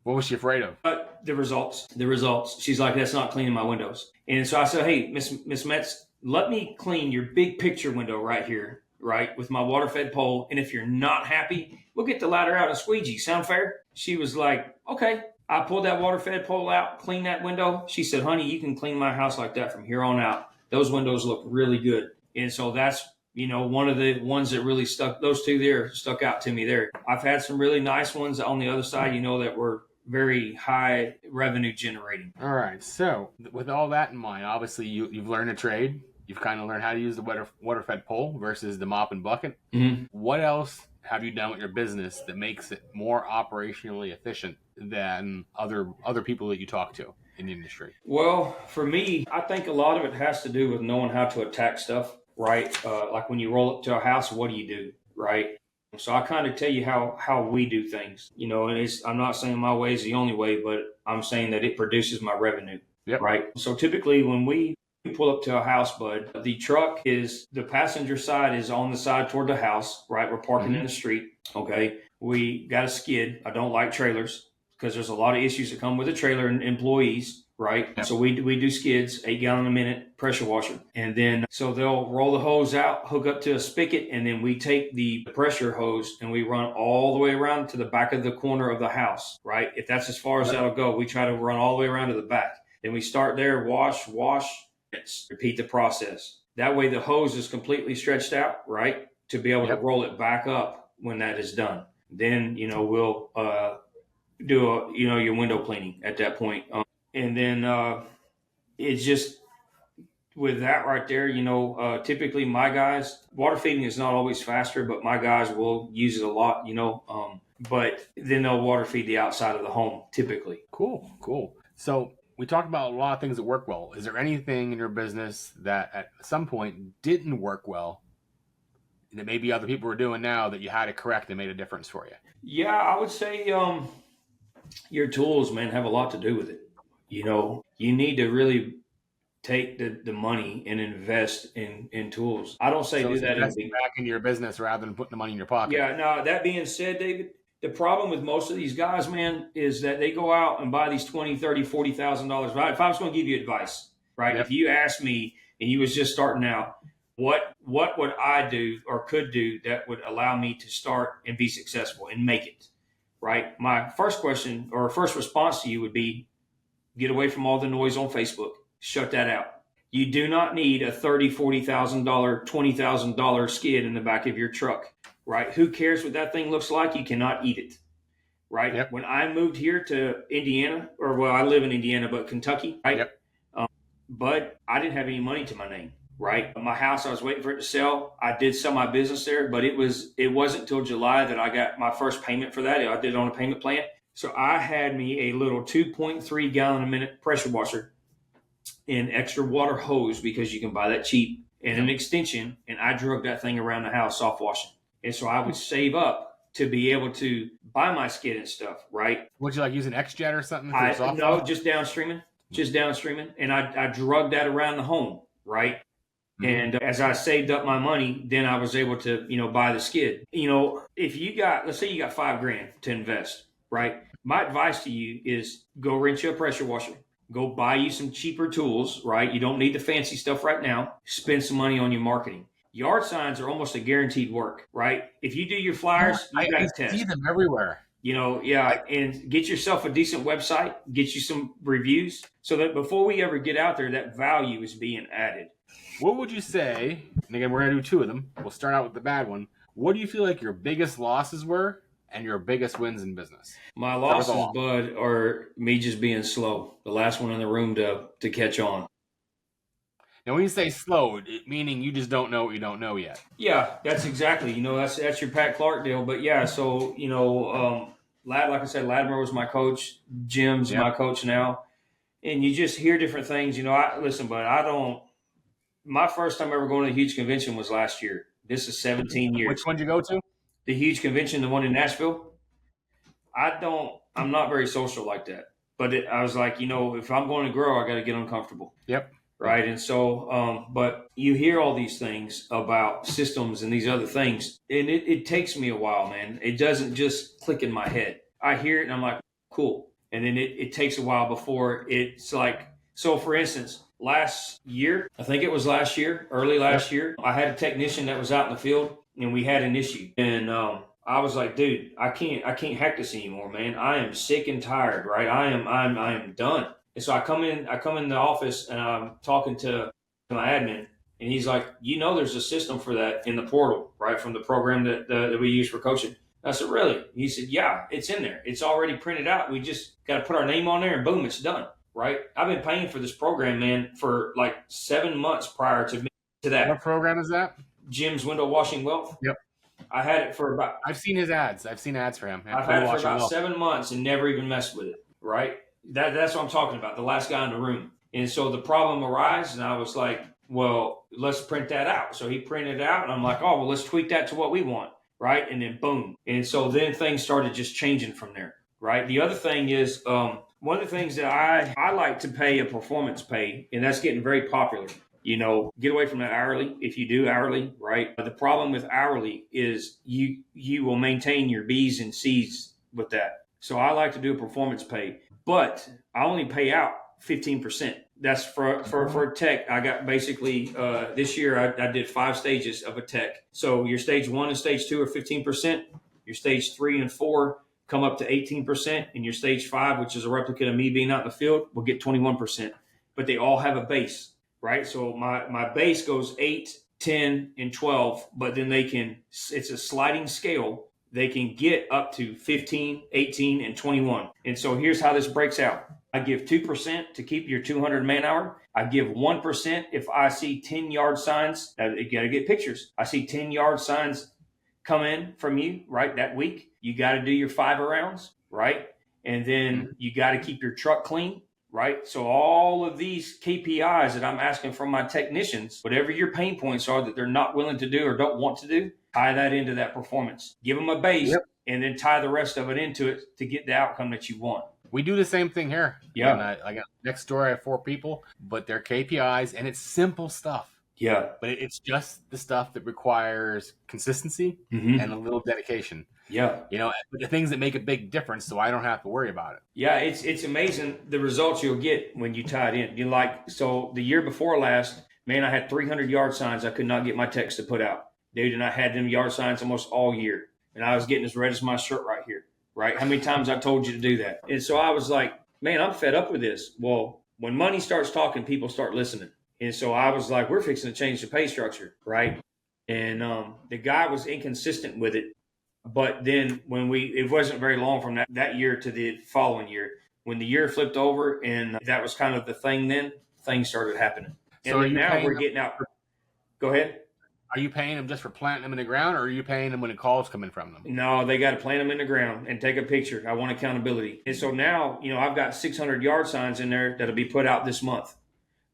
What was she afraid of? The results. She's like, that's not cleaning my windows. And so I said, hey, Miss Metz, let me clean your big picture window right here, right, with my water-fed pole. And if you're not happy, we'll get the ladder out and squeegee. Sound fair? She was like, okay. I pulled that water-fed pole out, cleaned that window. She said, honey, you can clean my house like that from here on out. Those windows look really good. And so that's, one of the ones that really those 2 there stuck out to me there. I've had some really nice ones on the other side, that were very high revenue generating. All right. So with all that in mind, obviously you've learned a trade. You've kind of learned how to use the water-fed pole versus the mop and bucket. Mm-hmm. What else have you done with your business that makes it more operationally efficient than other people that you talk to in the industry? Well, for me, I think a lot of it has to do with knowing how to attack stuff, right? Like when you roll up to a house, what do you do, right? So I kind of tell you how we do things, and I'm not saying my way is the only way, but I'm saying that it produces my revenue, right? So typically when we pull up to a house, bud, the truck the passenger side is on the side toward the house, right? We're parking in the street, okay? We got a skid. I don't like trailers because there's a lot of issues that come with a trailer and employees, right? Yep. So we do skids, 8 gallon a minute pressure washer. And then, so they'll roll the hose out, hook up to a spigot, and then we take the pressure hose and we run all the way around to the back of the corner of the house, right? If that's as far as that'll go, we try to run all the way around to the back. Then we start there, wash, repeat the process. That way the hose is completely stretched out, right? To be able to roll it back up when that is done. Then, we'll do your window cleaning at that point. And then it's just with that right there, typically my guys, water feeding is not always faster, but my guys will use it a lot, but then they'll water feed the outside of the home typically. Cool. So we talked about a lot of things that work well. Is there anything in your business that at some point didn't work well that maybe other people are doing now that you had to correct and made a difference for you? Yeah, I would say your tools, man, have a lot to do with it. You need to really take the money and invest in tools. I don't say so do that investing back into your business rather than putting the money in your pocket. Yeah, no, that being said, David, the problem with most of these guys, man, is that they go out and buy these $20,000, $30,000, $40,000. Right? If I was going to give you advice, right? If you asked me and you was just starting out, what would I do or could do that would allow me to start and be successful and make it, right? My first question or first response to you would be, get away from all the noise on Facebook. Shut that out. You do not need a $30,000, $40,000, $20,000 skid in the back of your truck, right? Who cares what that thing looks like? You cannot eat it, right? Yep. When I moved here to Indiana, I live in Indiana, but Kentucky, right? Yep. But I didn't have any money to my name, right? My house, I was waiting for it to sell. I did sell my business there, but it wasn't until July that I got my first payment for that. I did it on a payment plan. So I had me a little 2.3 gallon a minute pressure washer and extra water hose because you can buy that cheap and an extension. And I drug that thing around the house soft washing. And so I would save up to be able to buy my skid and stuff, right? Would you like use an X-Jet or something? No, just downstreaming. And I drug that around the home, right? Mm-hmm. And as I saved up my money, then I was able to, buy the skid. If let's say you got $5,000 to invest, right? My advice to you is go rent you a pressure washer. Go buy you some cheaper tools, right? You don't need the fancy stuff right now. Spend some money on your marketing. Yard signs are almost a guaranteed work, right? If you do your flyers, you got to test. I see them everywhere. And get yourself a decent website, get you some reviews so that before we ever get out there, that value is being added. What would you say, and again, we're going to do 2 of them. We'll start out with the bad one. What do you feel like your biggest losses were and your biggest wins in business? My losses, bud, are me just being slow. The last one in the room to catch on. Now, when you say slow, meaning you just don't know what you don't know yet. Yeah, that's exactly. That's your Pat Clark deal. But yeah, so like I said, Latimer was my coach. Jim's Yep. my coach now, and you just hear different things. I listen, but I don't. My first time ever going to a huge convention was last year. This is 17 years. Which one did you go to? The huge convention, the one in Nashville. I'm not very social like that. But I was like, if I'm going to grow, I got to get uncomfortable. Yep. Right. And so, but you hear all these things about systems and these other things, and it takes me a while, man. It doesn't just click in my head. I hear it and I'm like, cool. And then it takes a while before it's like, so for instance, last year, I think it was early last year, I had a technician that was out in the field and we had an issue. And, I was like, dude, I can't hack this anymore, man. I am sick and tired, right? I am done. And so I come in the office and I'm talking to my admin, and he's like, there's a system for that in the portal, right? From the program that we use for coaching. I said, really? He said, yeah, it's in there. It's already printed out. We just got to put our name on there and boom, it's done, right? I've been paying for this program, man, for like 7 months prior to that. What program is that? Jim's Window Washing Wealth. Yep. I had it for about... I've seen his ads. I've seen ads for him. I've had it for about 7 months and never even messed with it, right? That's what I'm talking about, the last guy in the room. And so the problem arose, and I was like, well, let's print that out. So he printed it out, and I'm like, oh, well, let's tweak that to what we want, right? And then boom. And so then things started just changing from there, right? The other thing is, one of the things that I like to pay a performance pay, and that's getting very popular. Get away from that hourly if you do hourly, right? But the problem with hourly is you will maintain your B's and C's with that. So I like to do a performance pay, but I only pay out 15%. That's for tech. I got basically this year I did 5 stages of a tech. So your stage 1 and stage 2 are 15%. Your stage 3 and 4 come up to 18%, and your stage 5, which is a replica of me being out in the field, will get 21%. But they all have a base. Right. So my base goes 8, 10, and 12, but then it's a sliding scale. They can get up to 15, 18, and 21. And so here's how this breaks out. I give 2% to keep your 200 man hour. I give 1% if I see 10 yard signs. Now, you got to get pictures. I see 10 yard signs come in from you, right, that week. You got to do your 5 rounds, right? And then you got to keep your truck clean. Right. So all of these KPIs that I'm asking from my technicians, whatever your pain points are that they're not willing to do or don't want to do, tie that into that performance. Give them a base and then tie the rest of it into it to get the outcome that you want. We do the same thing here. Yeah. And I got next door, I have 4 people, but they're KPIs and it's simple stuff. Yeah. But it's just the stuff that requires consistency and a little dedication. Yeah. The things that make a big difference so I don't have to worry about it. Yeah, it's amazing the results you'll get when you tie it in. So the year before last, man, I had 300 yard signs I could not get my techs to put out. Dude, and I had them yard signs almost all year. And I was getting as red as my shirt right here, right? How many times I told you to do that? And so I was like, man, I'm fed up with this. Well, when money starts talking, people start listening. And so I was like, we're fixing to change the pay structure, right? And the guy was inconsistent with it. But then it wasn't very long from that year to the following year. When the year flipped over and that was kind of the thing, then things started happening. So and now we're getting out. Go ahead. Are you paying them just for planting them in the ground, or are you paying them when the calls come in from them? No, they got to plant them in the ground and take a picture. I want accountability. And so now, I've got 600 yard signs in there that'll be put out this month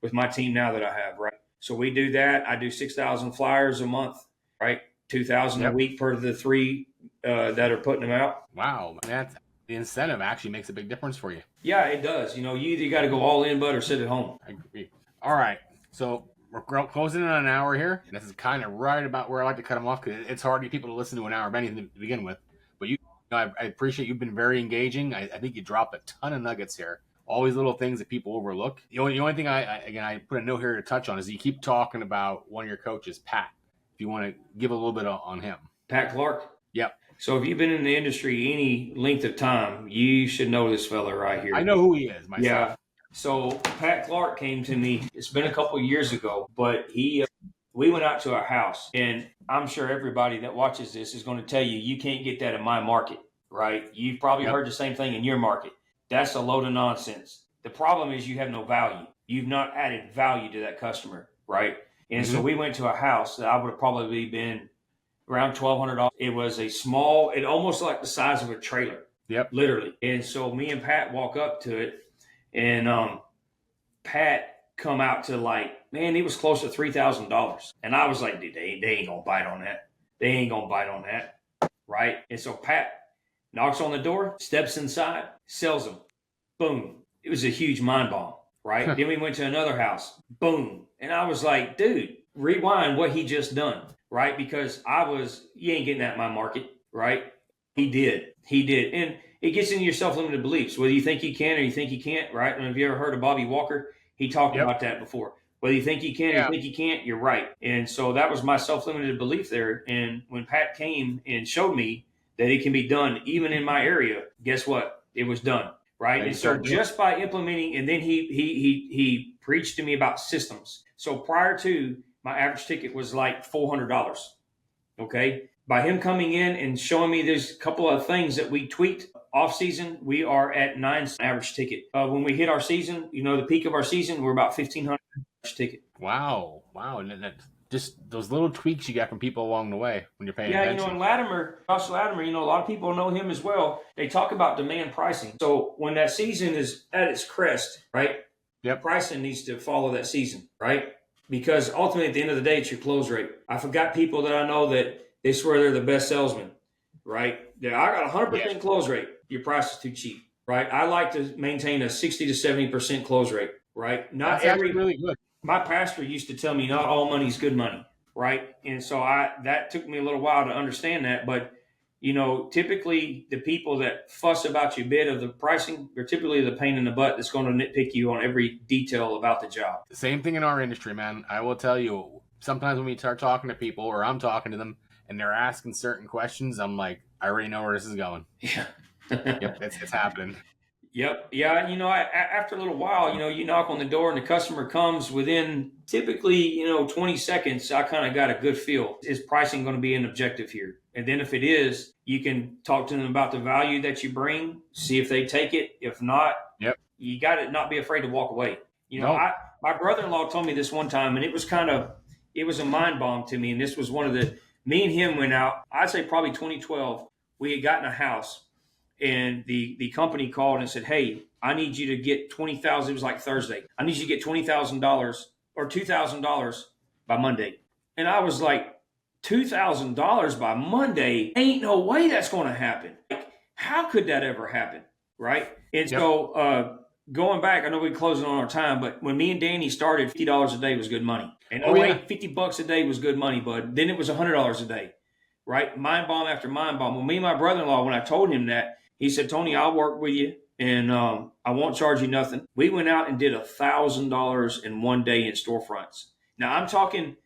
with my team now that I have, right? So we do that. I do 6,000 flyers a month, right? 2,000 a week per the 3 that are putting them out. Wow. The incentive actually makes a big difference for you. Yeah, it does. You either got to go all in, bud, or sit at home. I agree. All right. So we're closing in on an hour here. And this is kind of right about where I like to cut them off because it's hard to get people to listen to an hour of anything to begin with. But I appreciate you've been very engaging. I think you dropped a ton of nuggets here. All these little things that people overlook. The only thing I put a note here to touch on is you keep talking about one of your coaches, Pat. If you want to give a little bit on him. Pat Clark? Yep. So if you've been in the industry any length of time, you should know this fella right here. I know who he is myself. Yeah. So Pat Clark came to me. It's been a couple of years ago, but we went out to our house, and I'm sure everybody that watches this is going to tell you can't get that in my market, right? You've probably heard the same thing in your market. That's a load of nonsense. The problem is you have no value. You've not added value to that customer, right? And so we went to a house that I would have probably been around $1,200. It was a small, it almost like the size of a trailer. Yep. Literally. And so me and Pat walk up to it, and Pat come out to like, man, it was close to $3,000. And I was like, dude, they ain't gonna bite on that. They ain't gonna bite on that. Right? And so Pat knocks on the door, steps inside, sells them. Boom. It was a huge mind bomb. Right? Then we went to another house. Boom. And I was like, dude, rewind what he just done. Right? Because you ain't getting that in my market. Right? He did. And it gets into your self-limited beliefs, whether you think you can or you think you can't, right? And have you ever heard of Bobby Walker? He talked about that before. Whether you think you can or you think you can't, you're right. And so that was my self-limited belief there. And when Pat came and showed me that it can be done even in my area, guess what? It was done, right? And so just by implementing, and then he preached to me about systems. So prior to, my average ticket was like $400, okay? By him coming in and showing me there's a couple of things that we tweaked off season, we are at 9 average ticket. When we hit our season, the peak of our season, we're about 1,500 average ticket. Wow. And that, just those little tweaks you got from people along the way when you're paying attention. And Josh Latimer, a lot of people know him as well. They talk about demand pricing. So when that season is at its crest, right? Yep. Pricing needs to follow that season, right? Because ultimately at the end of the day, it's your close rate. I forgot people that I know that they swear they're the best salesman, right? I got 100% close rate. Your price is too cheap, right? I like to maintain a 60 to 70% close rate, right? That's actually really good. My pastor used to tell me not all money is good money, right? And so that took me a little while to understand that. But, typically the people that fuss about your bid of the pricing are typically the pain in the butt that's going to nitpick you on every detail about the job. The same thing in our industry, man. I will tell you, sometimes when we start talking to people or I'm talking to them, and they're asking certain questions, I'm like, I already know where this is going. Yeah. Yep, it's happening. Yep. Yeah. After a little while, you knock on the door and the customer comes within typically, 20 seconds. I kind of got a good feel. Is pricing going to be an objective here? And then if it is, you can talk to them about the value that you bring, see if they take it. If not, you got to not be afraid to walk away. My brother-in-law told me this one time, and it was a mind bomb to me. And this was me and him went out, I'd say probably 2012. We had gotten a house, and the company called and said, hey, I need you to get $20,000. It was like Thursday. I need you to get $20,000 or $2,000 by Monday. And I was like, $2,000 by Monday? Ain't no way that's going to happen. Like, how could that ever happen? Right? And so going back, I know we're closing on our time, but when me and Danny started, $50 a day was good money. And $50 a day was good money, bud. Then it was $100 a day, right? Mind bomb after mind bomb. Well, me and my brother-in-law, when I told him that, he said, Tony, I'll work with you, and I won't charge you nothing. We went out and did $1,000 in one day in storefronts. Now, I'm talking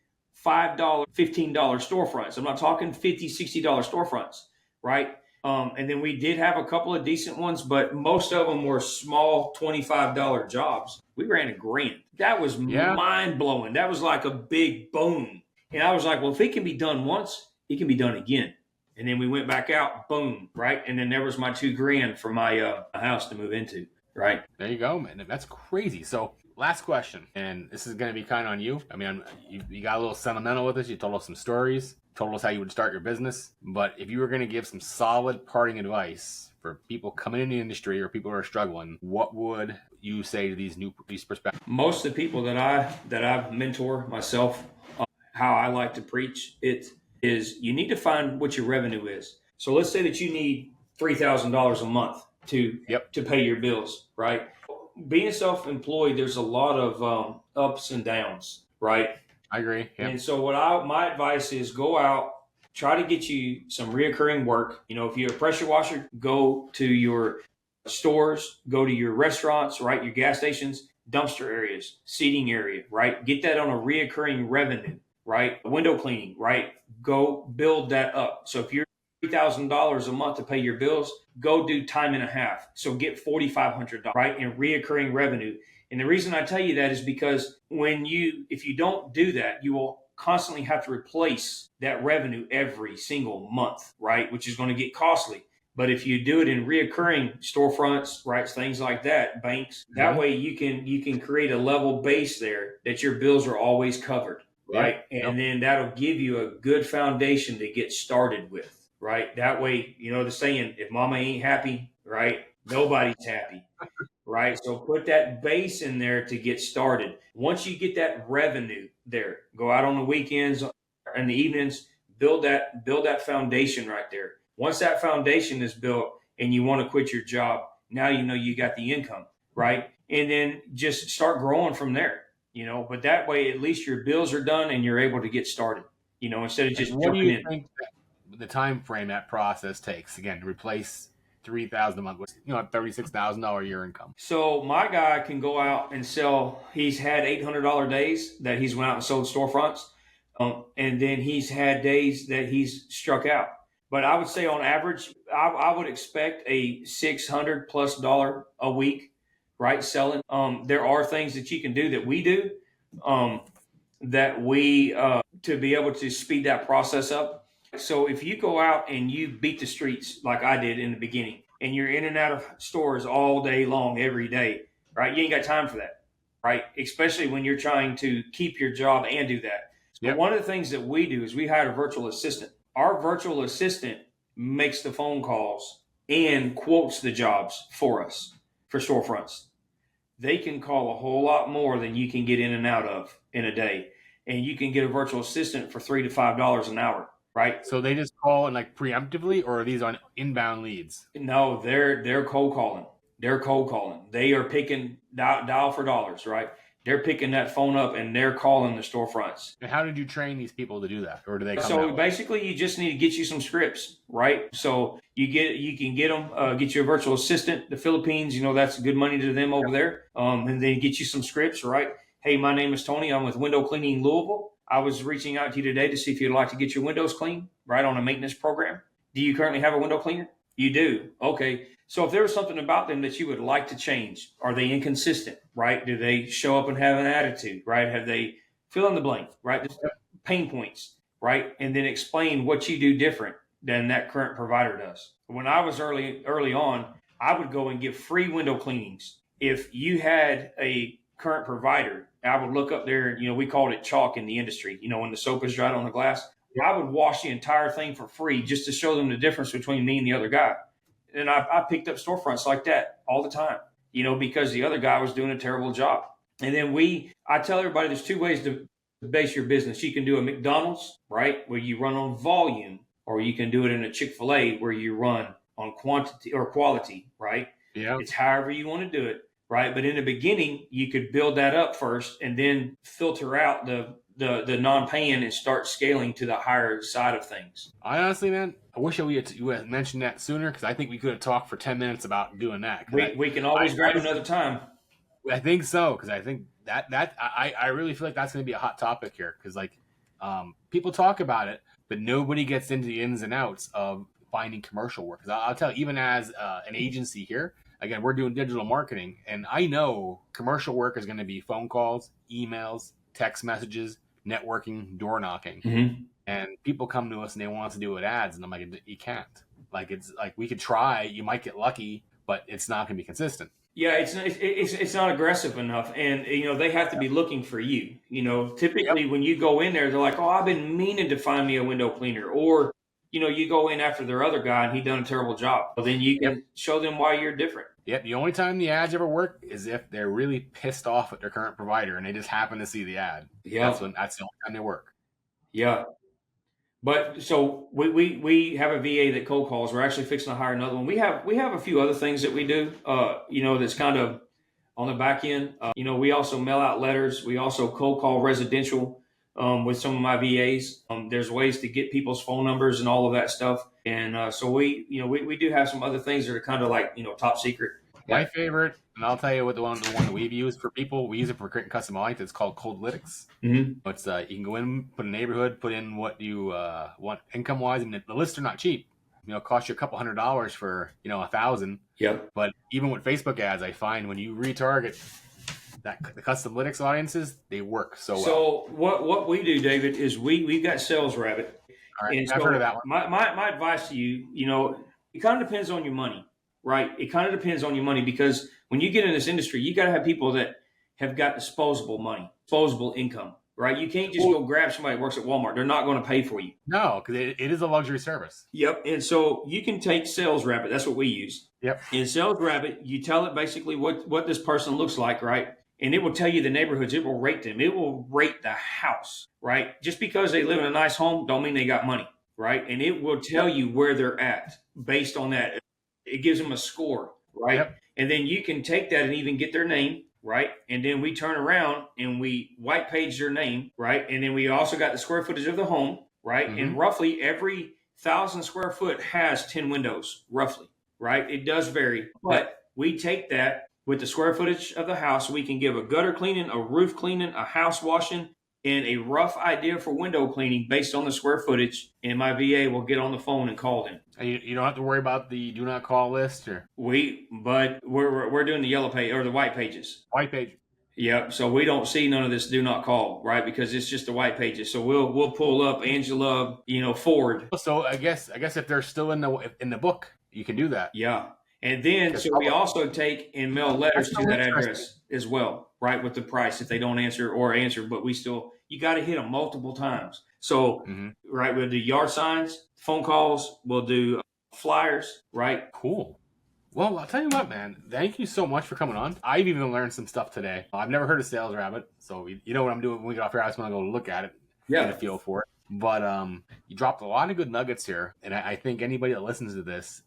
$5, $15 storefronts. I'm not talking $50, $60 storefronts, right? And then we did have a couple of decent ones, but most of them were small $25 jobs. We ran $1,000. That was mind blowing. That was like a big boom. And I was like, well, if it can be done once, it can be done again. And then we went back out, boom, right? And then there was my $2,000 for my house to move into, right? There you go, man. That's crazy. So last question, and this is going to be kind of on you. I mean, you got a little sentimental with us. You told us some stories, told us how you would start your business. But if you were going to give some solid parting advice for people coming in the industry or people who are struggling, what would you say to these prospective? Most of the people that I mentor myself, how I like to preach it is you need to find what your revenue is. So let's say that you need $3,000 a month to pay your bills, right? Being self-employed, there's a lot of ups and downs, right? I agree. Yeah. And so my advice is go out, try to get you some reoccurring work. If you're a pressure washer, go to your stores, go to your restaurants, right? Your gas stations, dumpster areas, seating area, right? Get that on a reoccurring revenue, right? Window cleaning, right? Go build that up. So if you're $3,000 a month to pay your bills, go do time and a half. So get $4,500, right? In reoccurring revenue. And the reason I tell you that is because if you don't do that, you will constantly have to replace that revenue every single month, right? Which is going to get costly. But if you do it in reoccurring storefronts, right, things like that, banks, that way you can create a level base there that your bills are always covered, right? And then that'll give you a good foundation to get started with, right? That way, the saying, if mama ain't happy, right, nobody's happy. Right. So put that base in there to get started. Once you get that revenue there, go out on the weekends and the evenings, build that foundation right there. Once that foundation is built and you want to quit your job, now you got the income, right? And then just start growing from there, but that way at least your bills are done and you're able to get started, instead of just what do jumping you in. think the time frame that process takes again to replace $3,000 a month with $36,000 a year income? So my guy can go out and sell. He's had $800 days that he's went out and sold storefronts, and then he's had days that he's struck out. But I would say on average, I would expect a $600+ a week, right? Selling. There are things that you can do that we do, that we to be able to speed that process up. So if you go out and you beat the streets like I did in the beginning, and you're in and out of stores all day long, every day, right? You ain't got time for that, right? Especially when you're trying to keep your job and do that. So one of the things that we do is we hire a virtual assistant. Our virtual assistant makes the phone calls and quotes the jobs for us for storefronts. They can call a whole lot more than you can get in and out of in a day. And you can get a virtual assistant for $3 to $5 an hour. Right. So they just call and like preemptively, or are these on inbound leads? No, they're cold calling. They're cold calling. They are picking dial for dollars, right? They're picking that phone up and they're calling the storefronts. And how did you train these people to do that, or do they come So out? basically, you just need to get you some scripts, right? So you can get them, get you a virtual assistant. The Philippines, that's good money to them over there. And then get you some scripts, right? Hey, my name is Tony. I'm with Window Cleaning Louisville. I was reaching out to you today to see if you'd like to get your windows cleaned, right, on a maintenance program. Do you currently have a window cleaner? You do. Okay. So if there was something about them that you would like to change, are they inconsistent, right? Do they show up and have an attitude, right? Have they fill in the blank, right? Just pain points, right? And then explain what you do different than that current provider does. When I was early on, I would go and give free window cleanings. If you had a current provider, I would look up there, we called it chalk in the industry, when the soap is dried on the glass. I would wash the entire thing for free just to show them the difference between me and the other guy. And I picked up storefronts like that all the time, because the other guy was doing a terrible job. And then I tell everybody there's two ways to base your business. You can do a McDonald's, right, where you run on volume, or you can do it in a Chick-fil-A where you run on quantity or quality, right? Yeah. It's however you want to do it. Right. But in the beginning, you could build that up first and then filter out the non-paying and start scaling to the higher side of things. I honestly, man, I wish you had mentioned that sooner, because I think we could have talked for 10 minutes about doing that. We can always grab another time. I think so, because I think I really feel like that's going to be a hot topic here, because people talk about it, but nobody gets into the ins and outs of finding commercial work. Because I'll tell you, even as an agency here, again, we're doing digital marketing, and I know commercial work is going to be phone calls, emails, text messages, networking, door knocking. Mm-hmm. And people come to us and they want us to do it ads, and I'm like, you can't. Like, it's like we could try, you might get lucky, but it's not going to be consistent. Yeah, it's not aggressive enough, and they have to be looking for you. Typically when you go in there, they're like, "Oh, I've been meaning to find me a window cleaner," or you go in after their other guy and he done a terrible job. Well, then you can show them why you're different. Yep. The only time the ads ever work is if they're really pissed off at their current provider and they just happen to see the ad. Yeah. That's the only time they work. Yeah. But so we have a VA that cold calls. We're actually fixing to hire another one. We have a few other things that we do, that's kind of on the back end. We also mail out letters. We also cold call residential with some of my VAs. There's ways to get people's phone numbers and all of that stuff. And so we do have some other things that are kind of like, top secret. My favorite, and I'll tell you what the one that we've used for people. We use it for creating custom audience. It's called Coldlytics. Mm-hmm. It's you can go in, put a neighborhood, put in what you want income wise, and the lists are not cheap. Cost you a couple $100 for $1,000. Yep. But even with Facebook ads, I find when you retarget the custom lytics audiences, they work so well. So what we do, David, is we've got Sales Rabbit. All right, And I've heard of that one. My advice to you, It kind of depends on your money, right? It kind of depends on your money, because when you get in this industry, you got to have people that have got disposable money, disposable income, right? You can't just go grab somebody that works at Walmart. They're not going to pay for you. No, because it is a luxury service. Yep. And so you can take Sales Rabbit. That's what we use. Yep. In Sales Rabbit, you tell it basically what this person looks like, right? And it will tell you the neighborhoods. It will rate them. It will rate the house, right? Just because they live in a nice home don't mean they got money, right? And it will tell you where they're at based on that. It gives them a score, right? Yep. And then you can take that and even get their name, right? And then we turn around and we white page their name, right? And then we also got the square footage of the home, right? Mm-hmm. And roughly every 1,000 square foot has 10 windows, roughly, right? It does vary, but we take that with the square footage of the house. We can give a gutter cleaning, a roof cleaning, a house washing, and a rough idea for window cleaning based on the square footage. And my VA will get on the phone and call them. And you don't have to worry about the do not call list, or But we're doing the yellow page or the white pages. white page. Yep. So we don't see none of this do not call, right? Because it's just the white pages. So we'll pull up Angela, Ford. So I guess if they're still in the book, you can do that. Yeah. And then, so we also take and mail letters to that address as well, right? With the price if they don't answer, but you got to hit them multiple times. So, right, we'll do yard signs, phone calls, we'll do flyers, right? Cool. Well, I'll tell you what, man. Thank you so much for coming on. I've even learned some stuff today. I've never heard of Sales Rabbit, so you know what I'm doing when we get off here. I just want to go look at it, get a feel for it. But you dropped a lot of good nuggets here, and I think anybody that listens to this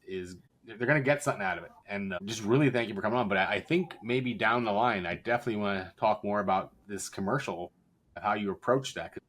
they're going to get something out of it. And just really thank you for coming on. But I think maybe down the line, I definitely want to talk more about this commercial, how you approach that. 'Cause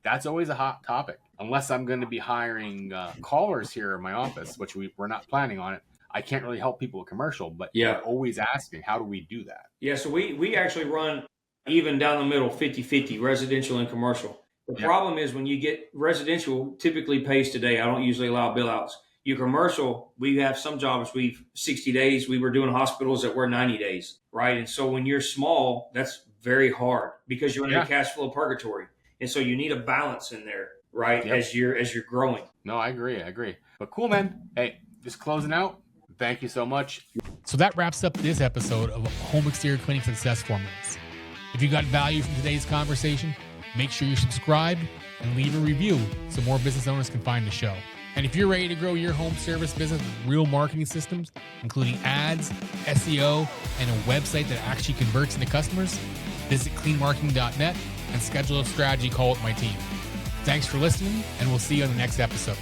that's always a hot topic. Unless I'm going to be hiring callers here in my office, which we're not planning on it. I can't really help people with commercial, but they're always asking, how do we do that? Yeah, so we actually run even down the middle, 50-50, residential and commercial. The problem is when you get residential, typically pays today. I don't usually allow bill outs. Your commercial, we have some jobs, 60 days. We were doing hospitals that were 90 days, right? And so when you're small, that's very hard because you're in a cash flow purgatory. And so you need a balance in there, right? As you're growing. No, I agree. But cool, man. Hey, just closing out. Thank you so much. So that wraps up this episode of Home Exterior Cleaning Success Formulas. If you got value from today's conversation, make sure you're subscribed and leave a review so more business owners can find the show. And if you're ready to grow your home service business with real marketing systems, including ads, SEO, and a website that actually converts into customers, visit cleanmarketing.net and schedule a strategy call with my team. Thanks for listening, and we'll see you on the next episode.